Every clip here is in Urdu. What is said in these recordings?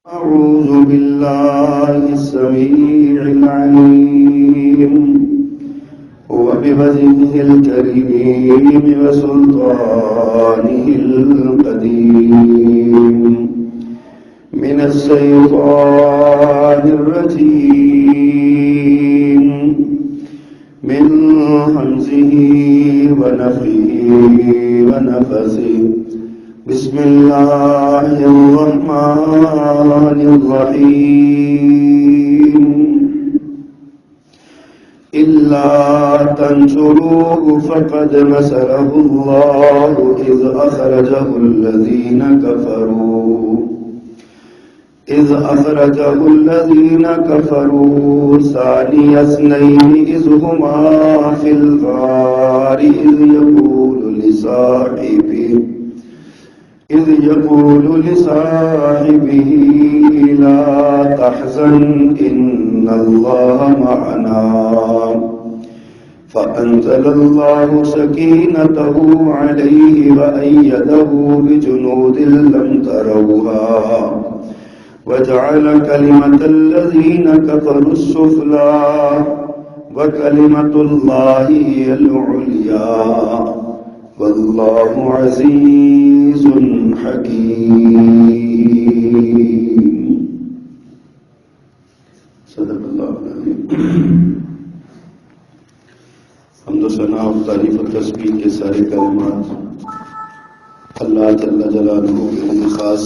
أعوذ بالله السميع العليم وبوجهه الكريم وسلطانه القديم من الشيطان الرجيم من همزه ونفخه ونفثه بسم الله الرحمن الرحيم إلا تنصروه فقد نصره الله إذ أخرجه الذين كفروا ثاني اثنين إذ هما في الغار إذ يقول لصاحبه لا تحزن إن الله معنا فأنزل الله سكينته عليه وأيده بجنود لم تروها وجعل كلمة الذين كفروا السفلى وكلمة الله هي العليا والله عزيز حكيم صدق اللہ العظیم۔ حمد و ثنا و تعریف و تسبیح کے سارے کلمات اللہ جل جلالہ کے لیے خاص،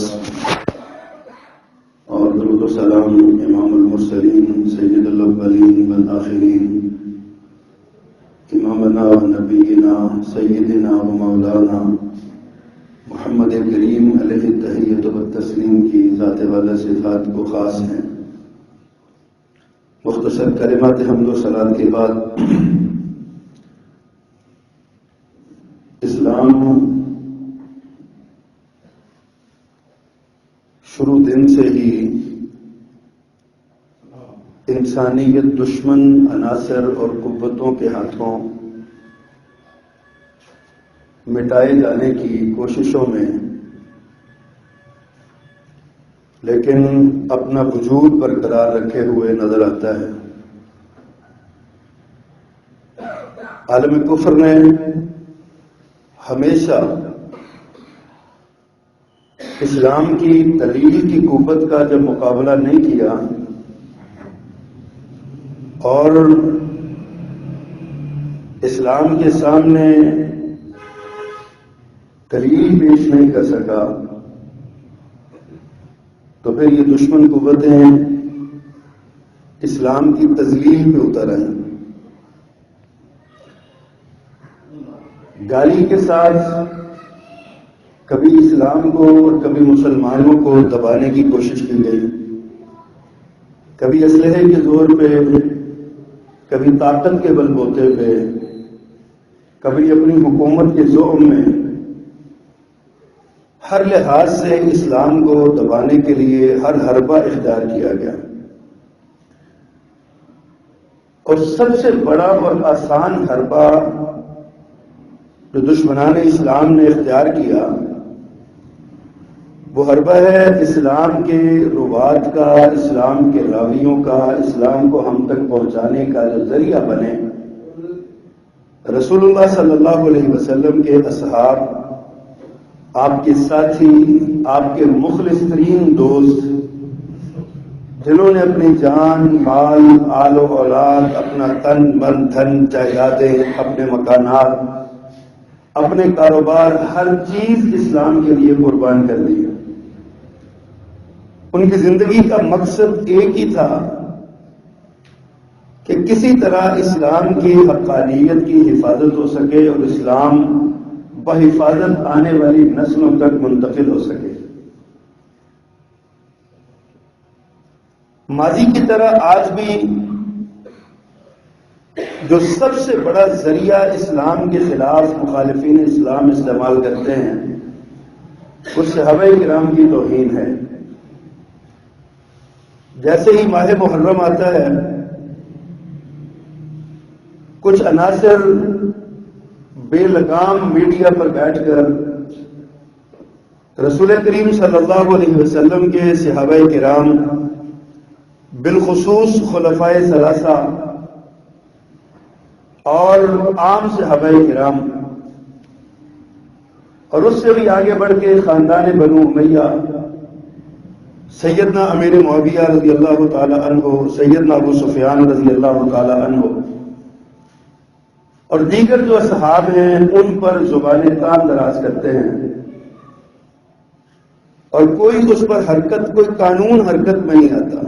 اور درود و سلام امام المرسلین سید الاولین والآخرین امامنا و نبینا سیدنا و مولانا محمد کریم علیہ التحیۃ و التسلیم کی ذات والا صفات کو خاص ہیں۔ مختصر کلمات حمد و ثنا کے بعد اسلام شروع دن سے ہی انسانیت دشمن عناصر اور قوتوں کے ہاتھوں مٹائے جانے کی کوششوں میں، لیکن اپنا وجود برقرار رکھے ہوئے نظر آتا ہے۔ عالم کفر نے ہمیشہ اسلام کی دلیل کی قوت کا جب مقابلہ نہیں کیا اور اسلام کے سامنے دلیل پیش نہیں کر سکا، تو پھر یہ دشمن قوتیں اسلام کی تذلیل پہ اتر آئیں، گالی کے ساتھ کبھی اسلام کو اور کبھی مسلمانوں کو دبانے کی کوشش کی گئی، کبھی اسلحے کے زور پہ، کبھی طاقت کے بل بوتے پہ، کبھی اپنی حکومت کے زعم میں، ہر لحاظ سے اسلام کو دبانے کے لیے ہر حربہ اختیار کیا گیا، اور سب سے بڑا اور آسان حربہ جو دشمنان اسلام نے اختیار کیا وہ حربہ ہے اسلام کے روات کا، اسلام کے راویوں کا، اسلام کو ہم تک پہنچانے کا جو ذریعہ بنے۔ رسول اللہ صلی اللہ علیہ وسلم کے اصحاب، آپ کے ساتھی، آپ کے مخلص ترین دوست، جنہوں نے اپنی جان، مال، آل و اولاد، اپنا تن من دھن جائیدادیں، اپنے مکانات، اپنے کاروبار، ہر چیز اسلام کے لیے قربان کر دی۔ ان کی زندگی کا مقصد ایک ہی تھا کہ کسی طرح اسلام کی حقانیت کی حفاظت ہو سکے اور اسلام بحفاظت آنے والی نسلوں تک منتقل ہو سکے۔ ماضی کی طرح آج بھی جو سب سے بڑا ذریعہ اسلام کے خلاف مخالفین اسلام استعمال کرتے ہیں وہ صحابہ کرام کی توہین ہے۔ جیسے ہی ماہ محرم آتا ہے، کچھ عناصر بے لگام میڈیا پر بیٹھ کر رسول کریم صلی اللہ علیہ وسلم کے صحابہ کرام، بالخصوص خلفائے ثلاثہ اور عام صحابہ کرام، اور اس سے بھی آگے بڑھ کے خاندان بنو امیہ، سیدنا امیر معاویہ رضی اللہ تعالی عنہ، سیدنا ابو سفیان رضی اللہ تعالی عنہ، اور دیگر جو اصحاب ہیں ان پر زبان تان دراز کرتے ہیں، اور کوئی اس پر حرکت، کوئی قانون حرکت میں نہیں آتا۔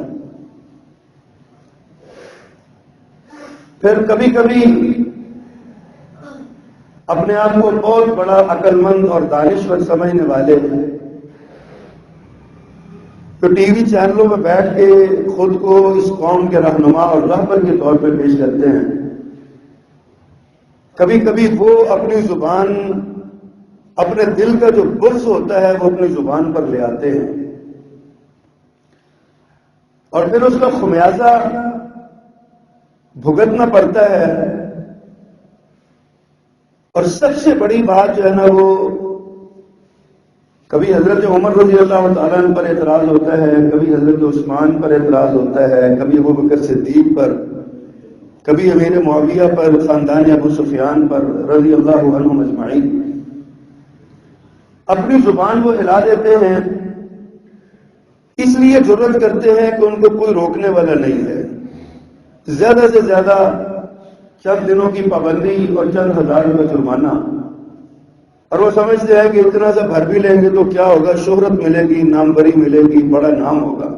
پھر کبھی کبھی اپنے آپ کو بہت بڑا عقل مند اور دانشور سمجھنے والے تو ٹی وی چینلوں میں بیٹھ کے خود کو اس قوم کے رہنما اور رہبر کے طور پہ پیش کرتے ہیں۔ کبھی کبھی وہ اپنی زبان، اپنے دل کا جو بغض ہوتا ہے وہ اپنی زبان پر لے آتے ہیں، اور پھر اس کا خمیازہ بھگتنا پڑتا ہے۔ اور سب سے بڑی بات جو ہے نا، وہ کبھی حضرت عمر رضی اللہ تعالیٰ عنہ پر اعتراض ہوتا ہے، کبھی حضرت عثمان پر اعتراض ہوتا ہے، کبھی ابو بکر صدیق پر، کبھی امیر معاویہ پر، خاندان ابو سفیان پر رضی اللہ عنہم اجمعین۔ اپنی زبان وہ ہلا دیتے ہیں، اس لیے جرأت کرتے ہیں کہ ان کو کوئی روکنے والا نہیں ہے۔ زیادہ سے زیادہ چند دنوں کی پابندی اور چند ہزار روپے جرمانہ، اور وہ سمجھتے ہیں کہ اتنا سا بھر بھی لیں گے تو کیا ہوگا، شہرت ملے گی، ناموری ملے گی، بڑا نام ہوگا۔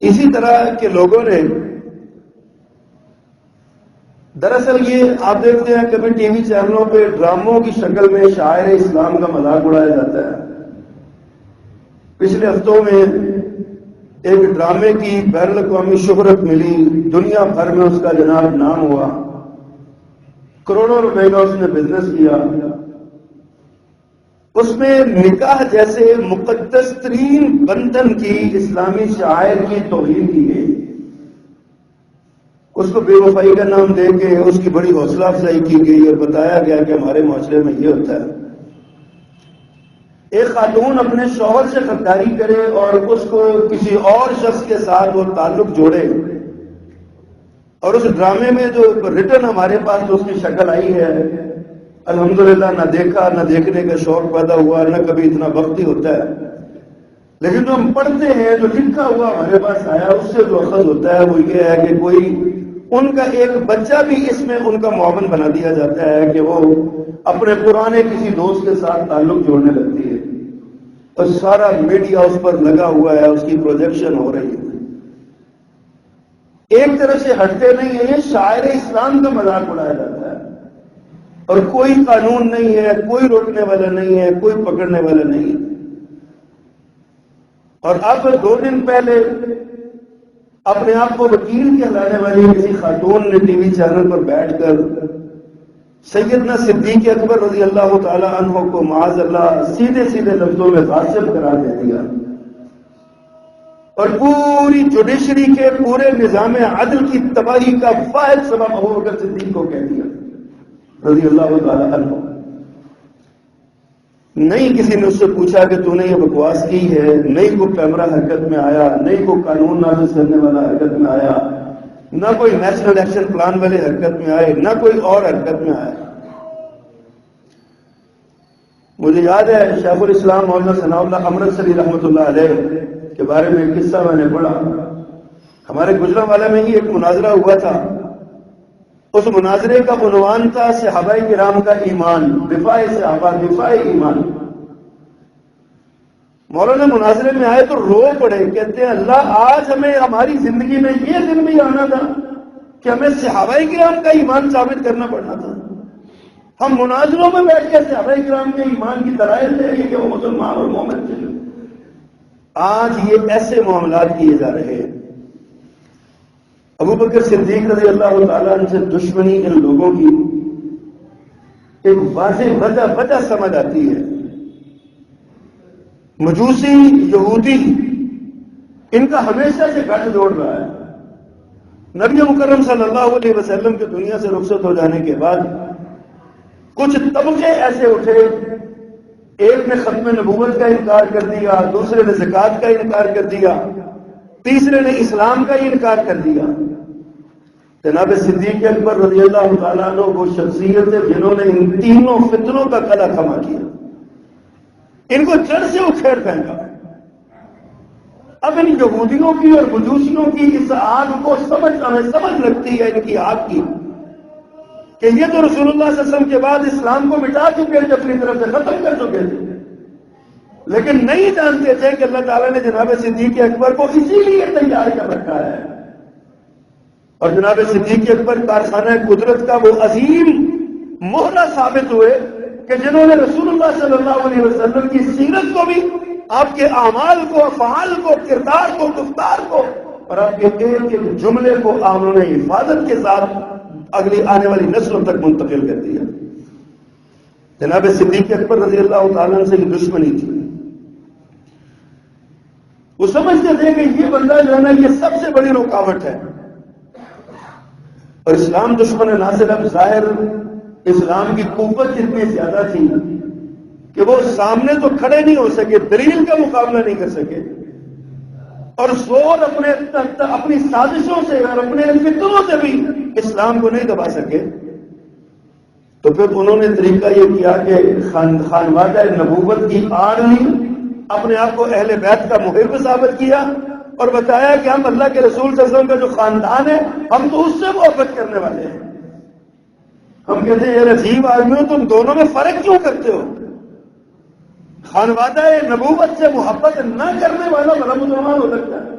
اسی طرح کے لوگوں نے دراصل یہ آپ دیکھتے ہیں کبھی ٹی وی چینلوں پہ ڈراموں کی شکل میں شاعر اسلام کا مذاق اڑایا جاتا ہے۔ پچھلے ہفتوں میں ایک ڈرامے کی بین الاقوامی شہرت ملی، دنیا بھر میں اس کا جناب نام ہوا، کروڑوں روپے کا اس نے بزنس کیا۔ اس میں نکاح جیسے مقدس ترین بندھن کی، اسلامی شعائر کی توہین کی گئی، اس کو بے وفائی کا نام دے کے اس کی بڑی حوصلہ افزائی کی گئی اور بتایا گیا کہ ہمارے معاشرے میں یہ ہوتا ہے۔ ایک خاتون اپنے شوہر سے غداری کرے اور اس کو کسی اور شخص کے ساتھ وہ تعلق جوڑے، اور اس ڈرامے میں جو ریٹن ہمارے پاس جو اس کی شکل آئی ہے، الحمدللہ نہ دیکھا، نہ دیکھنے کا شوق پیدا ہوا، نہ کبھی اتنا وقت ہی ہوتا ہے، لیکن جو ہم پڑھتے ہیں، جو لکھا ہوا ہمارے پاس آیا، اس سے جو اخذ ہوتا ہے وہ یہ ہے کہ کوئی ان کا ایک بچہ بھی اس میں ان کا معاون بنا دیا جاتا ہے کہ وہ اپنے پرانے کسی دوست کے ساتھ تعلق جوڑنے لگتی ہے، اور سارا میڈیا اس پر لگا ہوا ہے، اس کی پروجیکشن ہو رہی ہے۔ ایک طرف سے ہٹتے نہیں ہیں، یہ شاعر اسلام کا مذاق اڑایا جاتا ہے، اور کوئی قانون نہیں ہے، کوئی روکنے والا نہیں ہے، کوئی پکڑنے والا نہیں ہے۔ اور اب 2 دن پہلے اپنے آپ کو وکیل کہلانے والی کسی خاتون نے ٹی وی چینل پر بیٹھ کر سیدنا صدیق اکبر رضی اللہ تعالی عنہ کو معاذ اللہ سیدھے سیدھے لفظوں میں غاصب قرار دے دیا، اور پوری جوڈیشری کے پورے نظام عدل کی تباہی کا واحد سبب ابو بکر صدیق کو کہہ دیا رضی اللہ تعالی عنہ۔ نہیں کسی نے اس سے پوچھا کہ تو نے یہ بکواس کی ہے، نہیں کوئی کیمرہ حرکت میں آیا، نہیں کوئی قانون نافذ کرنے والا حرکت میں آیا، نہ کوئی نیشنل ایکشن پلان والے حرکت میں آئے، نہ کوئی اور حرکت میں آیا۔ مجھے یاد ہے شیخ الاسلام مولانا ثناء اللہ امرتسری رحمۃ اللہ علیہ کے بارے میں ایک قصہ میں نے پڑھا۔ ہمارے گجرانوالہ میں ہی ایک مناظرہ ہوا تھا، اس مناظرے کا عنوان تھا صحابہ کرام کا ایمان، دفاع صحابہ، دفاع ایمان۔ مولانا مناظرے میں آئے تو رو پڑے، کہتے ہیں اللہ آج ہمیں ہماری زندگی میں یہ دن بھی آنا تھا کہ ہمیں صحابہ کرام کا ایمان ثابت کرنا پڑنا تھا۔ ہم مناظروں میں بیٹھ کے صحابہ کرام کے ایمان کی دلائل دیں گے کہ وہ مسلمان اور مومن تھے۔ آج یہ ایسے معاملات کیے جا رہے ہیں۔ ابو بکر صدیق رضی اللہ تعالیٰ عنہ سے دشمنی ان لوگوں کی ایک واضح وجہ سمجھ آتی ہے۔ مجوسی، یہودی، ان کا ہمیشہ سے گٹھ جوڑ رہا ہے۔ نبی مکرم صلی اللہ علیہ وسلم کے دنیا سے رخصت ہو جانے کے بعد کچھ طبقے ایسے اٹھے، ایک نے ختم نبوت کا انکار کر دیا، دوسرے نے زکوٰۃ کا انکار کر دیا، تیسرے نے اسلام کا ہی انکار کر دیا۔ جناب صدیق اکبر رضی اللہ تعالیٰ عنہ وہ شخصیت ہے جنہوں نے ان تینوں فتنوں کا کلا کھما کیا، ان کو جڑ سے اکھیڑ پھینکا۔ اب ان یہودیوں کی اور مجوسیوں کی اس آگ کو ہمیں سمجھ لگتی ہے ان کی آگ کی، کہ یہ تو رسول اللہ صلی اللہ علیہ وسلم کے بعد اسلام کو مٹا چکے تھے، اپنی طرف سے ختم کر چکے تھے، لیکن نہیں جانتے تھے کہ اللہ تعالیٰ نے جناب صدیق اکبر کو اسی لیے تیار کر رکھا ہے۔ اور جناب صدیق اکبر کارخانہ قدرت کا وہ عظیم مہرہ ثابت ہوئے کہ جنہوں نے رسول اللہ صلی اللہ علیہ وسلم کی سیرت کو بھی، آپ کے اعمال کو، افعال کو، کردار کو، گفتار کو، اور آپ کے ایک ایک جملے کو انہوں نے حفاظت کے ساتھ اگلی آنے والی نسلوں تک منتقل کر دیا۔ جناب صدیق اکبر رضی اللہ تعالیٰ سے یہ دشمنی تھی، وہ سمجھتے تھے کہ یہ بندہ جو ہے نا یہ سب سے بڑی رکاوٹ ہے، اور اسلام دشمن نہ صرف ظاہر اسلام کی قوت اتنی زیادہ تھی کہ وہ سامنے تو کھڑے نہیں ہو سکے، دلیل کا مقابلہ نہیں کر سکے، اور زور اپنی سازشوں سے اور اپنے فتنوں سے بھی اسلام کو نہیں دبا سکے۔ تو پھر انہوں نے طریقہ یہ کیا کہ خانوادہ نبوت کی آڑ لی، اپنے آپ کو اہل بیت کا محب ثابت کیا، اور بتایا کہ ہم اللہ کے رسول صلی اللہ علیہ وسلم کا جو خاندان ہے ہم تو اس سے محبت کرنے والے ہیں۔ ہم کہتے ہیں یہ عجیب آدمی ہو، تم دونوں میں فرق کیوں کرتے ہو؟ خانوادہ نبوت سے محبت نہ کرنے والا بڑا مسلمان ہو سکتا ہے؟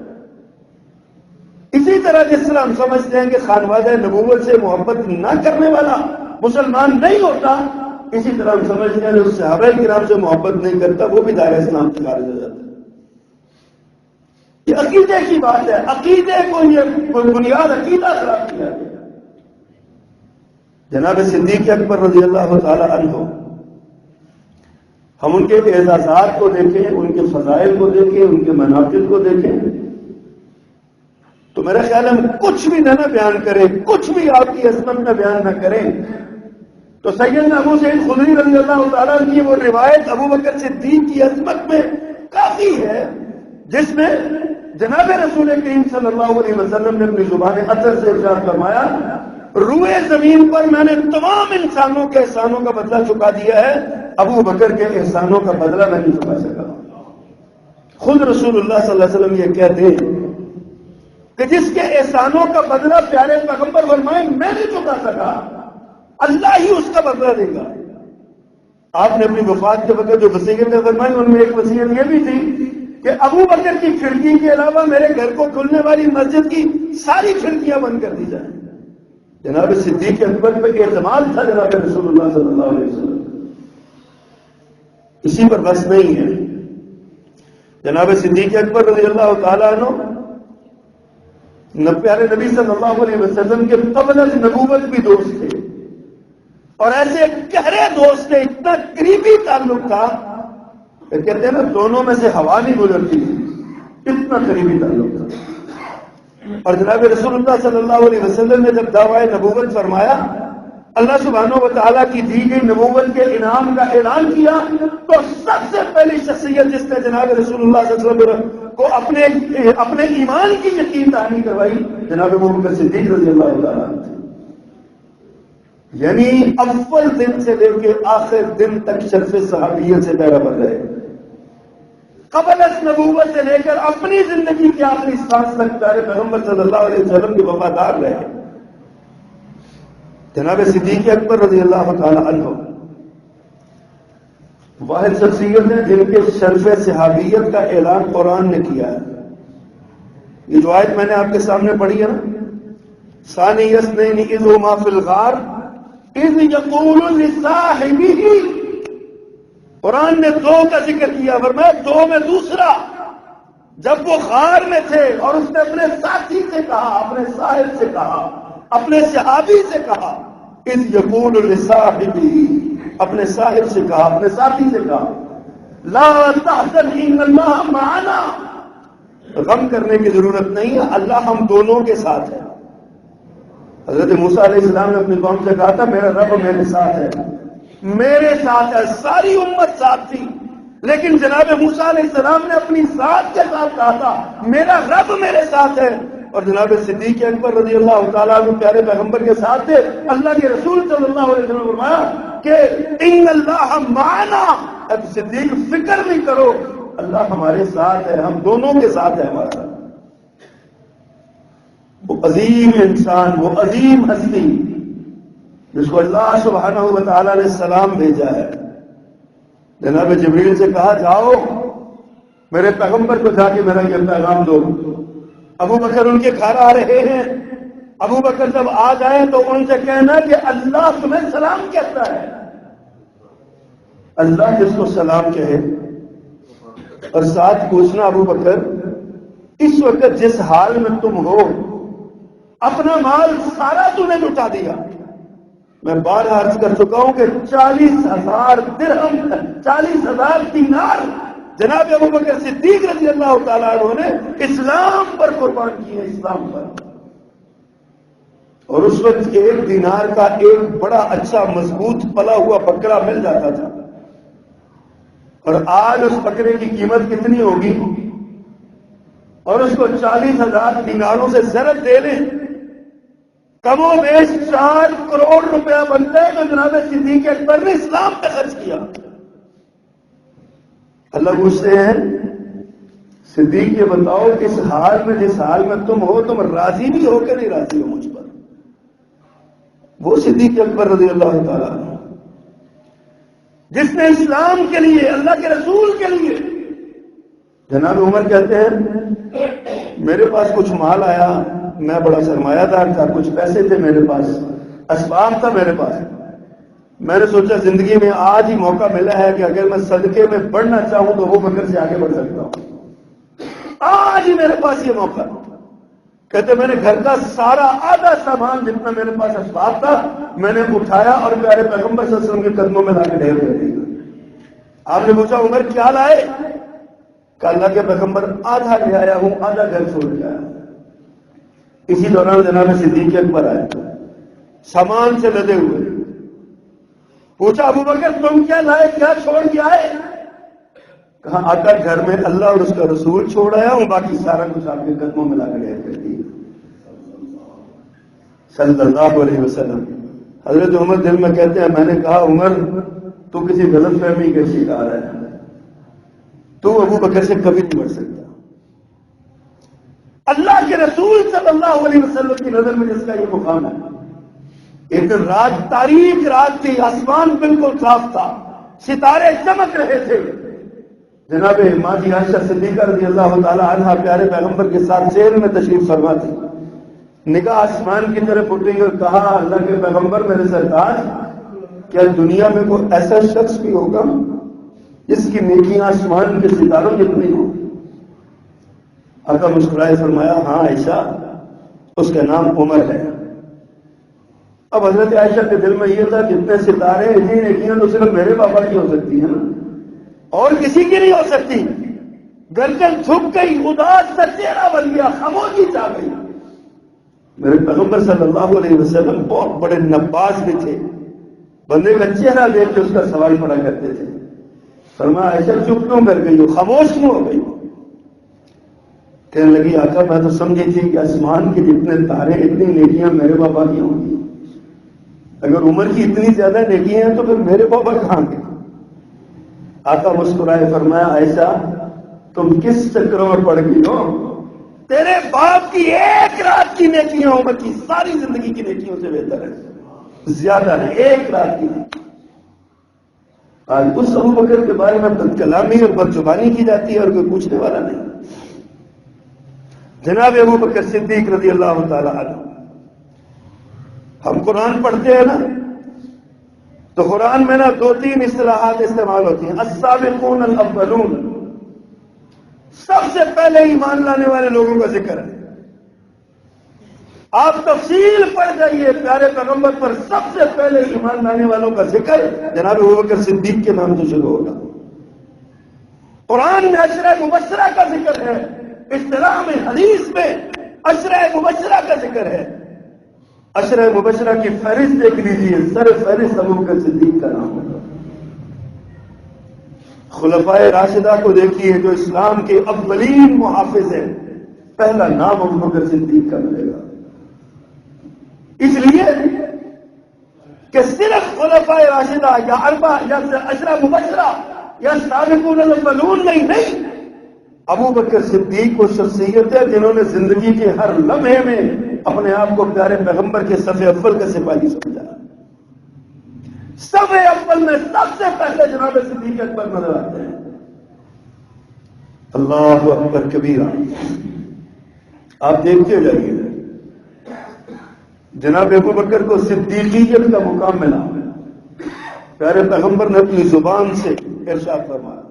اسی طرح جس طرح ہم سمجھتے ہیں کہ خانوادہ نبوت سے محبت نہ کرنے والا مسلمان نہیں ہوتا، اسی طرح ہم سمجھتے ہیں جو صحابہ کرام سے محبت نہیں کرتا وہ بھی دائرہ اسلام سے خارج ہو جاتا ہے۔ یہ عقیدے کی بات ہے، عقیدے کو یہ بنیاد عقیدہ خراب کیا گیا۔ جناب صدیق اکبر رضی اللہ تعالی عنہ، ہم ان کے اعزازات کو دیکھیں، ان کے فضائل کو دیکھیں، ان کے مناقب کو دیکھیں، تو میرا خیال ہے ہم کچھ بھی نہ بیان کریں، کچھ بھی آپ کی عظمت میں بیان نہ کریں تو سیدنا ابو سعید خدری رضی اللہ تعالیٰ کی وہ روایت ابو بکر صدیق کی عظمت میں کافی ہے، جس میں جناب رسول کریم صلی اللہ علیہ وسلم نے اپنی زبان اثر سے ارشاد فرمایا، روئے زمین پر میں نے تمام انسانوں کے احسانوں کا بدلہ چکا دیا ہے، ابو بکر کے احسانوں کا بدلہ میں نہیں چکا سکا۔ خود رسول اللہ صلی اللہ علیہ وسلم یہ کہتے ہیں کہ جس کے احسانوں کا بدلہ پیارے پیغمبر فرمائے میں نہیں چکا سکا، اللہ ہی اس کا بدلہ دے گا۔ آپ نے اپنی وفات کے وقت جو وصیتیں فرمائی ان میں ایک وصیت یہ بھی تھی کہ ابو بکر کی کھڑکی کے علاوہ میرے گھر کو کھلنے والی مسجد کی ساری کھڑکیاں بند کر دی جائیں۔ جناب صدیق اکبر پہ اعتماد تھا جناب رسول اللہ صلی اللہ علیہ وسلم، اسی پر بس نہیں ہے۔ جناب صدیق اکبر رضی اللہ تعالیٰ عنہ پیارے نبی صلی اللہ علیہ وسلم کے قبل از نبوت بھی دوست تھے، اور ایسے گہرے دوست تھے، اتنا قریبی تعلق تھا کہ کہتے ہیں نا دونوں میں سے ہوا نہیں گزرتی، اتنا قریبی تعلق تھا۔ اور جناب رسول اللہ صلی اللہ علیہ وسلم نے جب دعویٰ نبوت فرمایا، اللہ سبحانہ و تعالیٰ کی دی گئی نبوت کے انعام کا اعلان کیا، تو سب سے پہلی شخصیت جس نے جناب رسول اللہ صلی اللہ علیہ وسلم کو اپنے ایمان کی یقین دہانی کروائی جناب ابو بکر صدیق رضی اللہ تعالیٰ عنہ، یعنی اول دن سے لے کے آخر دن تک شرف صحابیت سے پیرا بن رہے، قبل از نبوت سے لے کر اپنی زندگی کی آخری سانس تک پیارے پیغمبر صلی اللہ علیہ وسلم کے وفادار رہے۔ جناب صدیق اکبر رضی اللہ تعالی عنہ واحد شخصیت ہیں جن کے شرف صحابیت کا اعلان قرآن نے کیا ہے۔ یہ جو آیت میں نے آپ کے سامنے پڑھی ہے نا، ثانی اثنین اذ ہما فی الغار اذ یقول لصاحبہ، قرآن نے دو کا ذکر کیا، فرمایا دو میں دوسرا، جب وہ غار میں تھے اور اس نے اپنے ساتھی سے کہا، اپنے صاحب سے کہا، اپنے صحابی سے کہا، اذ یقول لصاحبہ، اپنے صاحب سے کہا، اپنے ساتھی سے کہا، لا تحزن ان اللہ معنا، غم کرنے کی ضرورت نہیں ہے، اللہ ہم دونوں کے ساتھ ہے۔ حضرت موسیٰ علیہ السلام نے اپنی قوم سے کہا تھا میرا رب میرے ساتھ ہے، میرے ساتھ ہے، ساری امت ساتھ تھی، لیکن جناب موسیٰ علیہ السلام نے اپنی ذات کے ساتھ کہا تھا میرا رب میرے ساتھ ہے، اور جناب صدیق اکبر رضی اللہ تعالیٰ عنہ پیارے پیغمبر کے ساتھ تھے۔ اللہ کے رسول صلی اللہ علیہ وسلم نے فرمایا کہ ان اللہ معنا، اب صدیق فکر نہیں کرو، اللہ ہمارے ساتھ ہے، ہم دونوں کے ساتھ ہے ہمارا۔ وہ عظیم انسان، وہ عظیم ہستی جس کو اللہ سبحانہ و تعالیٰ نے سلام بھیجا ہے، جناب جبریل سے کہا جاؤ میرے پیغمبر کو جا کے میرا یہ پیغام دو۔ ابو بکر ان کے گھر آ رہے ہیں، ابو بکر جب آ جائیں تو ان سے کہنا کہ اللہ تمہیں سلام کہتا ہے۔ اللہ جس کو سلام کہے، اور ساتھ پوچھنا ابو بکر اس وقت جس حال میں تم ہو، اپنا مال سارا تو نے لٹا دیا، میں بار عرض کر چکا ہوں کہ 40,000 درہم، 40,000 دینار جناب ابو بکر صدیق رضی اللہ تعالیٰ عنہ نے اسلام پر قربان کیے، اسلام پر۔ اور اس وقت ایک دینار کا ایک بڑا اچھا مضبوط پلا ہوا بکرا مل جاتا تھا، اور آج اس بکرے کی قیمت کتنی ہوگی؟ اور اس کو 40,000 دیناروں سے ضرب دے لیں، کم و بیش 4 کروڑ روپیہ بنتا ہے، تو جناب صدیق اکبر نے اسلام پہ خرچ کیا۔ اللہ پوچھتے ہیں صدیق یہ بتاؤ اس حال میں، جس حال میں تم ہو، تم راضی بھی ہو کہ نہیں راضی ہو مجھ پر؟ وہ صدیق اکبر رضی اللہ تعالیٰ عنہ جس نے اسلام کے لیے، اللہ کے رسول کے لیے، جناب عمر کہتے ہیں میرے پاس کچھ مال آیا، میں بڑا سرمایہ دار تھا، کچھ پیسے تھے میرے پاس، اسباب تھا میرے پاس، میں نے سوچا زندگی میں آج ہی موقع ملا ہے کہ اگر میں صدقے میں بڑھنا چاہوں تو وہ بکر سے آگے بڑھ سکتا ہوں، آج ہی میرے پاس یہ موقع۔ کہتے میں نے گھر کا سارا آدھا سامان جتنا میرے پاس اسباب تھا میں نے اٹھایا اور پیارے پیغمبر صلی اللہ علیہ وسلم کے قدموں میں لا کے ڈھیر کر دیا۔ آپ نے پوچھا عمر کیا لائے؟ کہ اللہ کے پیغمبر آدھا لے آیا ہوں، آدھا گھر چھوڑ کے آیا۔ اسی دوران جناب صدیق اکبر آئے سامان سے لدے ہوئے، پوچھا ابو بکر تم کیا لائے، کیا چھوڑ کے آئے؟ کہا آقا گھر میں اللہ اور اس کا رسول چھوڑ آیا ہوں، باقی سارا کچھ آپ کے قدموں میں لا کر ڈھیر کر دیا صلی اللہ علیہ وسلم۔ حضرت عمر دل میں کہتے ہیں میں نے کہا عمر تو کسی غلط فہمی کا شکار ہے، تو ابو بکر سے کبھی نہیں بڑھ سکتا۔ اللہ کے رسول صلی اللہ علیہ وسلم کی نظر میں جس کا یہ مقام ہے، ایک رات تاریک رات تھی، آسمان بالکل صاف تھا، ستارے چمک رہے تھے، جناب ماں جی عائشہ صدیقہ رضی اللہ تعالیٰ عنہا پیارے پیغمبر کے ساتھ سیر میں تشریف فرما تھی، نگاہ آسمان کی طرف اٹھی اور کہا اللہ کے پیغمبر میرے سرتاج کیا دنیا میں کوئی ایسا شخص بھی ہوگا جس کی نیکیاں آسمان کے ستاروں جتنی ہوں؟ آقا مسکرائے فرمایا ہاں عائشہ اس کا نام عمر ہے۔ اب حضرت عائشہ کے دل میں یہ تھا جتنے ستارے اتنی نیکیاں تو صرف میرے پاپا کی ہو سکتی ہیں نا، اور کسی کی نہیں ہو سکتی۔ گردن جھک گئی، اداس سا چہرہ بن گیا، خاموشی چھا گئی۔ میرے پیغمبر صلی اللہ علیہ وسلم بہت بڑے نباز بھی تھے، بندے کا چہرہ دیکھ کے اس کا سوال پڑا کرتے تھے۔ فرمایا عائشہ چپ کیوں کر گئی ہو، خاموش کیوں ہو گئی؟ کہنے لگی آقا میں تو سمجھی تھی کہ آسمان کے جتنے تارے اتنی نیکیاں میرے پاپا کی ہوں گی، اگر عمر کی اتنی زیادہ نیکیاں ہیں تو پھر میرے پاپا کہاں گئے؟ آقا مسکرائے فرمایا عائشہ تم کس چکروں میں پڑ گئی ہو؟ تیرے باپ کی ایک رات کی نیکیاں عمر کی ساری زندگی کی نیکیوں سے بہتر ہے، زیادہ نہیں، ایک رات کی۔ آج اس ابو بکر کے بارے میں بد کلامی اور بد زبانی کی جاتی ہے اور کوئی پوچھنے والا نہیں۔ جناب ابو بکر صدیق رضی اللہ تعالی عنہ، ہم قرآن پڑھتے ہیں نا تو قرآن میں نا 2-3 اصطلاحات استعمال ہوتی ہیں، السابقون الاولون، سب سے پہلے ایمان لانے والے لوگوں کا ذکر ہے۔ آپ تفصیل پڑھ جائیے پیارے پیغمبر پر سب سے پہلے ایمان لانے والوں کا ذکر جناب ابو بکر صدیق کے نام سے شروع ہوگا۔ قرآن میں عشرہ مبشرہ کا ذکر ہے، اصطلاح میں حدیث میں عشرہ مبشرہ کا ذکر ہے۔ عشرہ مبشرہ کی فہرست دیکھ لیجیے، سر فہرست ابو بکر صدیق کا نام ہوگا۔ خلفائے راشدہ کو دیکھیے جو اسلام کے اولین محافظ ہیں، پہلا نام ابو بکر صدیق کا ملے گا۔ اس لیے کہ صرف خلفائے راشدہ یا اربعہ یا عشرہ مبشرہ یا سابقون الاولون نہیں، ابو بکر صدیق وہ شخصیت ہے جنہوں نے زندگی کے ہر لمحے میں اپنے آپ کو پیارے پیغمبر کے صف اول کا سپاہی سمجھا۔ صف اول میں سب سے پہلے جناب صدیق اکبر نظر آتے ہیں۔ اللہ اکبر کبیرہ، آپ دیکھتے جائیے جناب ابو بکر کو صدیقیت کا مقام ملا، پیارے پیغمبر نے اپنی زبان سے ارشاد فرمایا،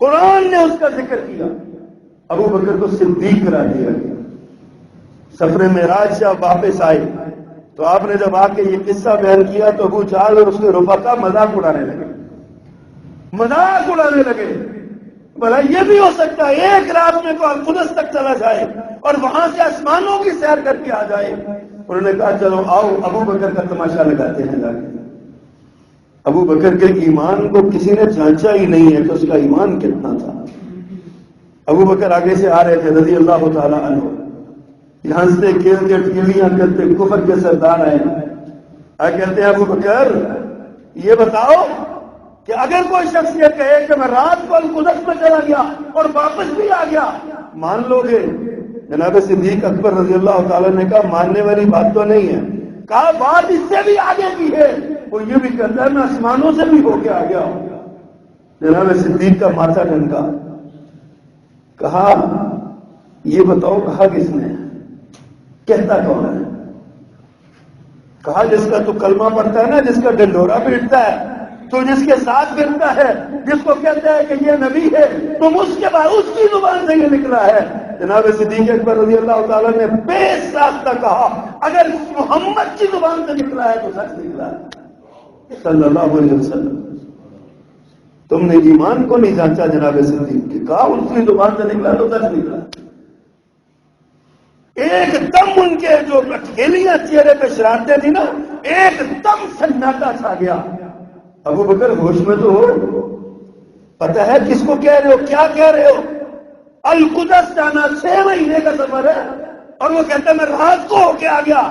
قرآن نے اس کا ذکر کیا، ابو بکر کو صدیق کرا دیا گیا۔ سفر معراج سے آپ واپس آئے تو آپ نے جب آ کے یہ قصہ بیان کیا تو ابو جہل اور اس کے رفقا مذاق اڑانے لگے، بھلا یہ بھی ہو سکتا ہے ایک رات میں کوئی قدس تک چلا جائے اور وہاں سے آسمانوں کی سیر کر کے آ جائے۔ انہوں نے کہا چلو آؤ ابو بکر کا تماشا لگاتے ہیں۔ ابو بکر کے ایمان کو کسی نے جانچا ہی نہیں ہے کہ اس کا ایمان کتنا تھا۔ ابو بکر آگے سے آ رہے تھے رضی اللہ تعالی عنہ، یہاں سے کھیلتے ٹکلیاں کرتے کفر کے سردار آئے، کہتے ہیں ابو بکر یہ بتاؤ کہ اگر کوئی شخص یہ کہے کہ میں رات کو القدس میں چلا گیا اور واپس بھی آ گیا، مان لو گے؟ جناب صدیق اکبر رضی اللہ تعالیٰ نے کہا ماننے والی بات تو نہیں ہے، کہا بات اس سے بھی آگے کی ہے، وہ یہ بھی کہتا ہے میں آسمانوں سے بھی ہو کے آ گیا۔ جناب صدیق کا ماتھا ٹھنکا، کہا یہ بتاؤ کہا کس نے؟ کہتا کون ہے؟ کہا جس کا تو کلمہ پڑھتا ہے نا، جس کا ڈنڈورا پیٹتا ہے، تو جس کے ساتھ پھرتا ہے، جس کو کہتا ہے کہ یہ نبی ہے، تم اس کے بعد اس کی زبان سے یہ نکلا ہے۔ جناب صدیق اکبر رضی اللہ تعالیٰ نے بے ساختہ کہا اگر محمد کی زبان سے نکلا ہے تو سچ نکلا ہے صلی اللہ علیہ وسلم۔ تم نے ایمان کو نہیں جانچا جناب صدیق کی، کہا اس کی زبان سے نکلا تو سچ نکلا۔ ایک دم ان کے جو اٹھیلیاں چہرے پہ شرارتیں تھی نا، ایک دم سناٹا چھا گیا۔ ابو بکر ہوش میں تو ہو، پتہ ہے کس کو کہہ رہے ہو، کیا کہہ رہے ہو؟ القدس جانا 6 مہینے کا سفر ہے اور وہ کہتا ہے میں رات کو ہو کے آ گیا۔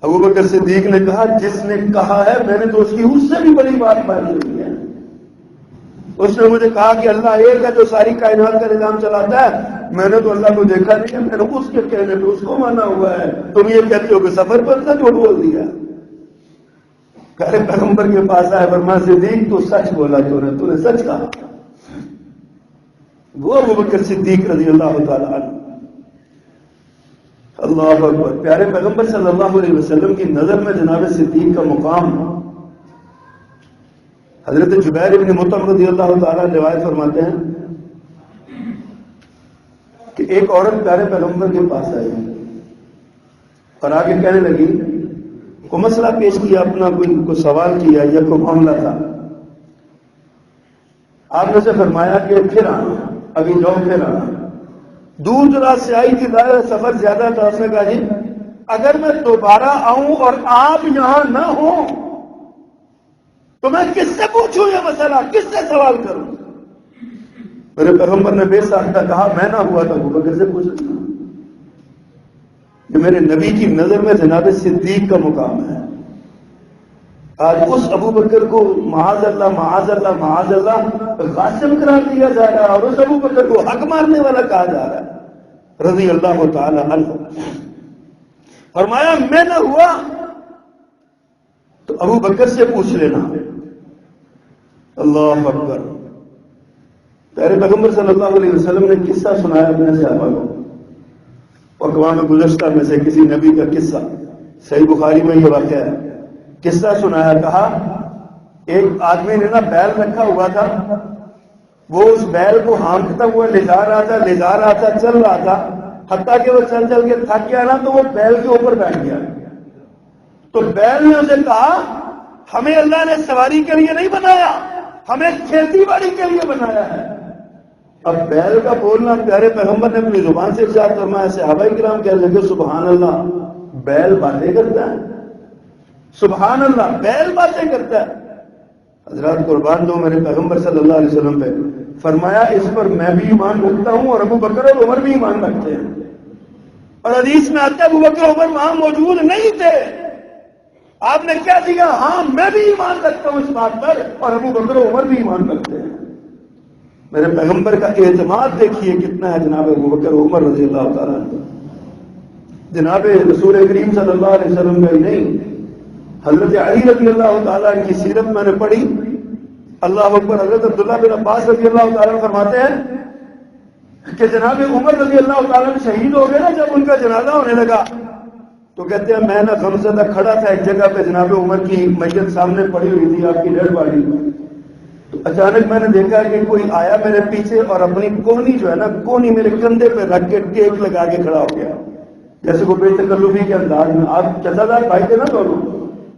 ابو بکر صدیق نے کہا جس نے کہا ہے میں نے تو اس کی اس سے بھی بڑی بات مانی ہوئی ہے۔ اس نے مجھے کہا کہ اللہ ایک ہے جو ساری کائنات کا نظام چلاتا ہے، میں نے تو اللہ کو دیکھا نہیں ہے، میں نے اس کے کہنے پہ اس کو مانا ہوا ہے، تم یہ کہتے ہو کہ سفر پر سے جھوٹ بول دیا۔ پیارے پیغمبر کے پاس آئے، فرمایا صدیق تو سچ بولا، تو نے سچ کہا۔ وہ ابو بکر صدیق رضی اللہ تعالی عنہ، اللہ اکبر، پیارے پیغمبر صلی اللہ علیہ وسلم کی نظر میں جناب صدیق کا مقام، حضرت جبیر بن مطعم رضی اللہ تعالیٰ روایت فرماتے ہیں کہ ایک عورت پیارے پیغمبر کے پاس آئی اور آگے کہنے لگی، کوئی مسئلہ پیش کیا، اپنا کوئی سوال کیا یا کوئی معاملہ تھا۔ آپ نے سے فرمایا کہ پھر آنا، ابھی جاؤ پھر آنا۔ دور دراز سے آئی تھی، سفر زیادہ تھا، اس نے کہا جی اگر میں دوبارہ آؤں اور آپ یہاں نہ ہوں تو میں کس سے پوچھوں یہ مسئلہ، کس سے سوال کروں؟ میرے پیغمبر نے بے ساختہ کہا میں نہ ہوا تو ابو بکر سے پوچھ لینا۔ یہ میرے نبی کی نظر میں جناب صدیق کا مقام ہے۔ آج اس ابو بکر کو معاذ اللہ معاذ اللہ معاذ اللہ غاصب قرار دیا جا رہا ہے اور اس ابو بکر کو حق مارنے والا کہا جا رہا ہے رضی اللہ تعالی عنہ۔ فرمایا میں نہ ہوا تو ابو بکر سے پوچھ لینا۔ اللہ اکبر، پیارے پیغمبر صلی اللہ علیہ وسلم نے قصہ سنایا اپنے صحابہ کو، اقوام گزشتہ میں سے کسی نبی کا قصہ، صحیح بخاری میں یہ واقعہ ہے، قصہ سنایا، کہا ایک آدمی نے نا بیل رکھا ہوا تھا، وہ اس بیل کو ہانکتا ہوا لے جا رہا تھا چل رہا تھا، حتیٰ کہ وہ چل چل کے تھک گیا نا تو وہ بیل کے اوپر بیٹھ گیا۔ تو بیل نے اسے کہا ہمیں اللہ نے سواری کے لیے نہیں بنایا، ہمیں کھیتی باڑی کے لیے بنایا ہے۔ اب بیل کا بولنا پیارے پیغمبر نے اپنی زبان سے ارشاد فرمایا، صحابہ کرام کہنے لگے سبحان اللہ، بیل باتیں کرتا ہے؟ سبحان اللہ، بیل باتیں کرتا ہے؟ حضرات قربان دو میرے پیغمبر صلی اللہ علیہ وسلم پہ، فرمایا اس پر میں بھی ایمان رکھتا ہوں اور ابو بکر اور عمر بھی ایمان رکھتے ہیں. اور حدیث میں آتا ہے ابو بکر عمر وہاں موجود نہیں تھے، آپ نے کیا دیا؟ ہاں میں بھی ایمان رکھتا ہوں اس بات پر اور ابو بکر و عمر بھی ایمان رکھتے ہیں. میرے پیغمبر کا اعتماد دیکھیے کتنا ہے جناب ابو بکر و عمر رضی اللہ تعالیٰ عنہ. جناب رسول کریم صلی اللہ علیہ وسلم کا ہی نہیں، حضرت علی رضی اللہ تعالیٰ عنہ کی سیرت میں نے پڑھی. اللہ اکبر. حضرت عبداللہ بن عباس رضی اللہ تعالیٰ عنہ فرماتے ہیں کہ جناب عمر رضی اللہ تعالیٰ عنہ شہید ہو گئے نا، جب ان کا جنازہ ہونے لگا تو کہتے ہیں میں نا غمزدہ کھڑا تھا ایک جگہ پہ، جناب عمر کی میت سامنے پڑی ہوئی تھی، آپ کی ڈیڈ باڈی. تو اچانک میں نے دیکھا کہ کوئی آیا میرے پیچھے اور اپنی کونی جو ہے نا، کونی میرے کندھے پہ رکھ کے ٹیک لگا کے کھڑا ہو گیا، جیسے وہ بے تکلفی کے انداز میں. آپ جزادار بھائی تھے نا دونوں.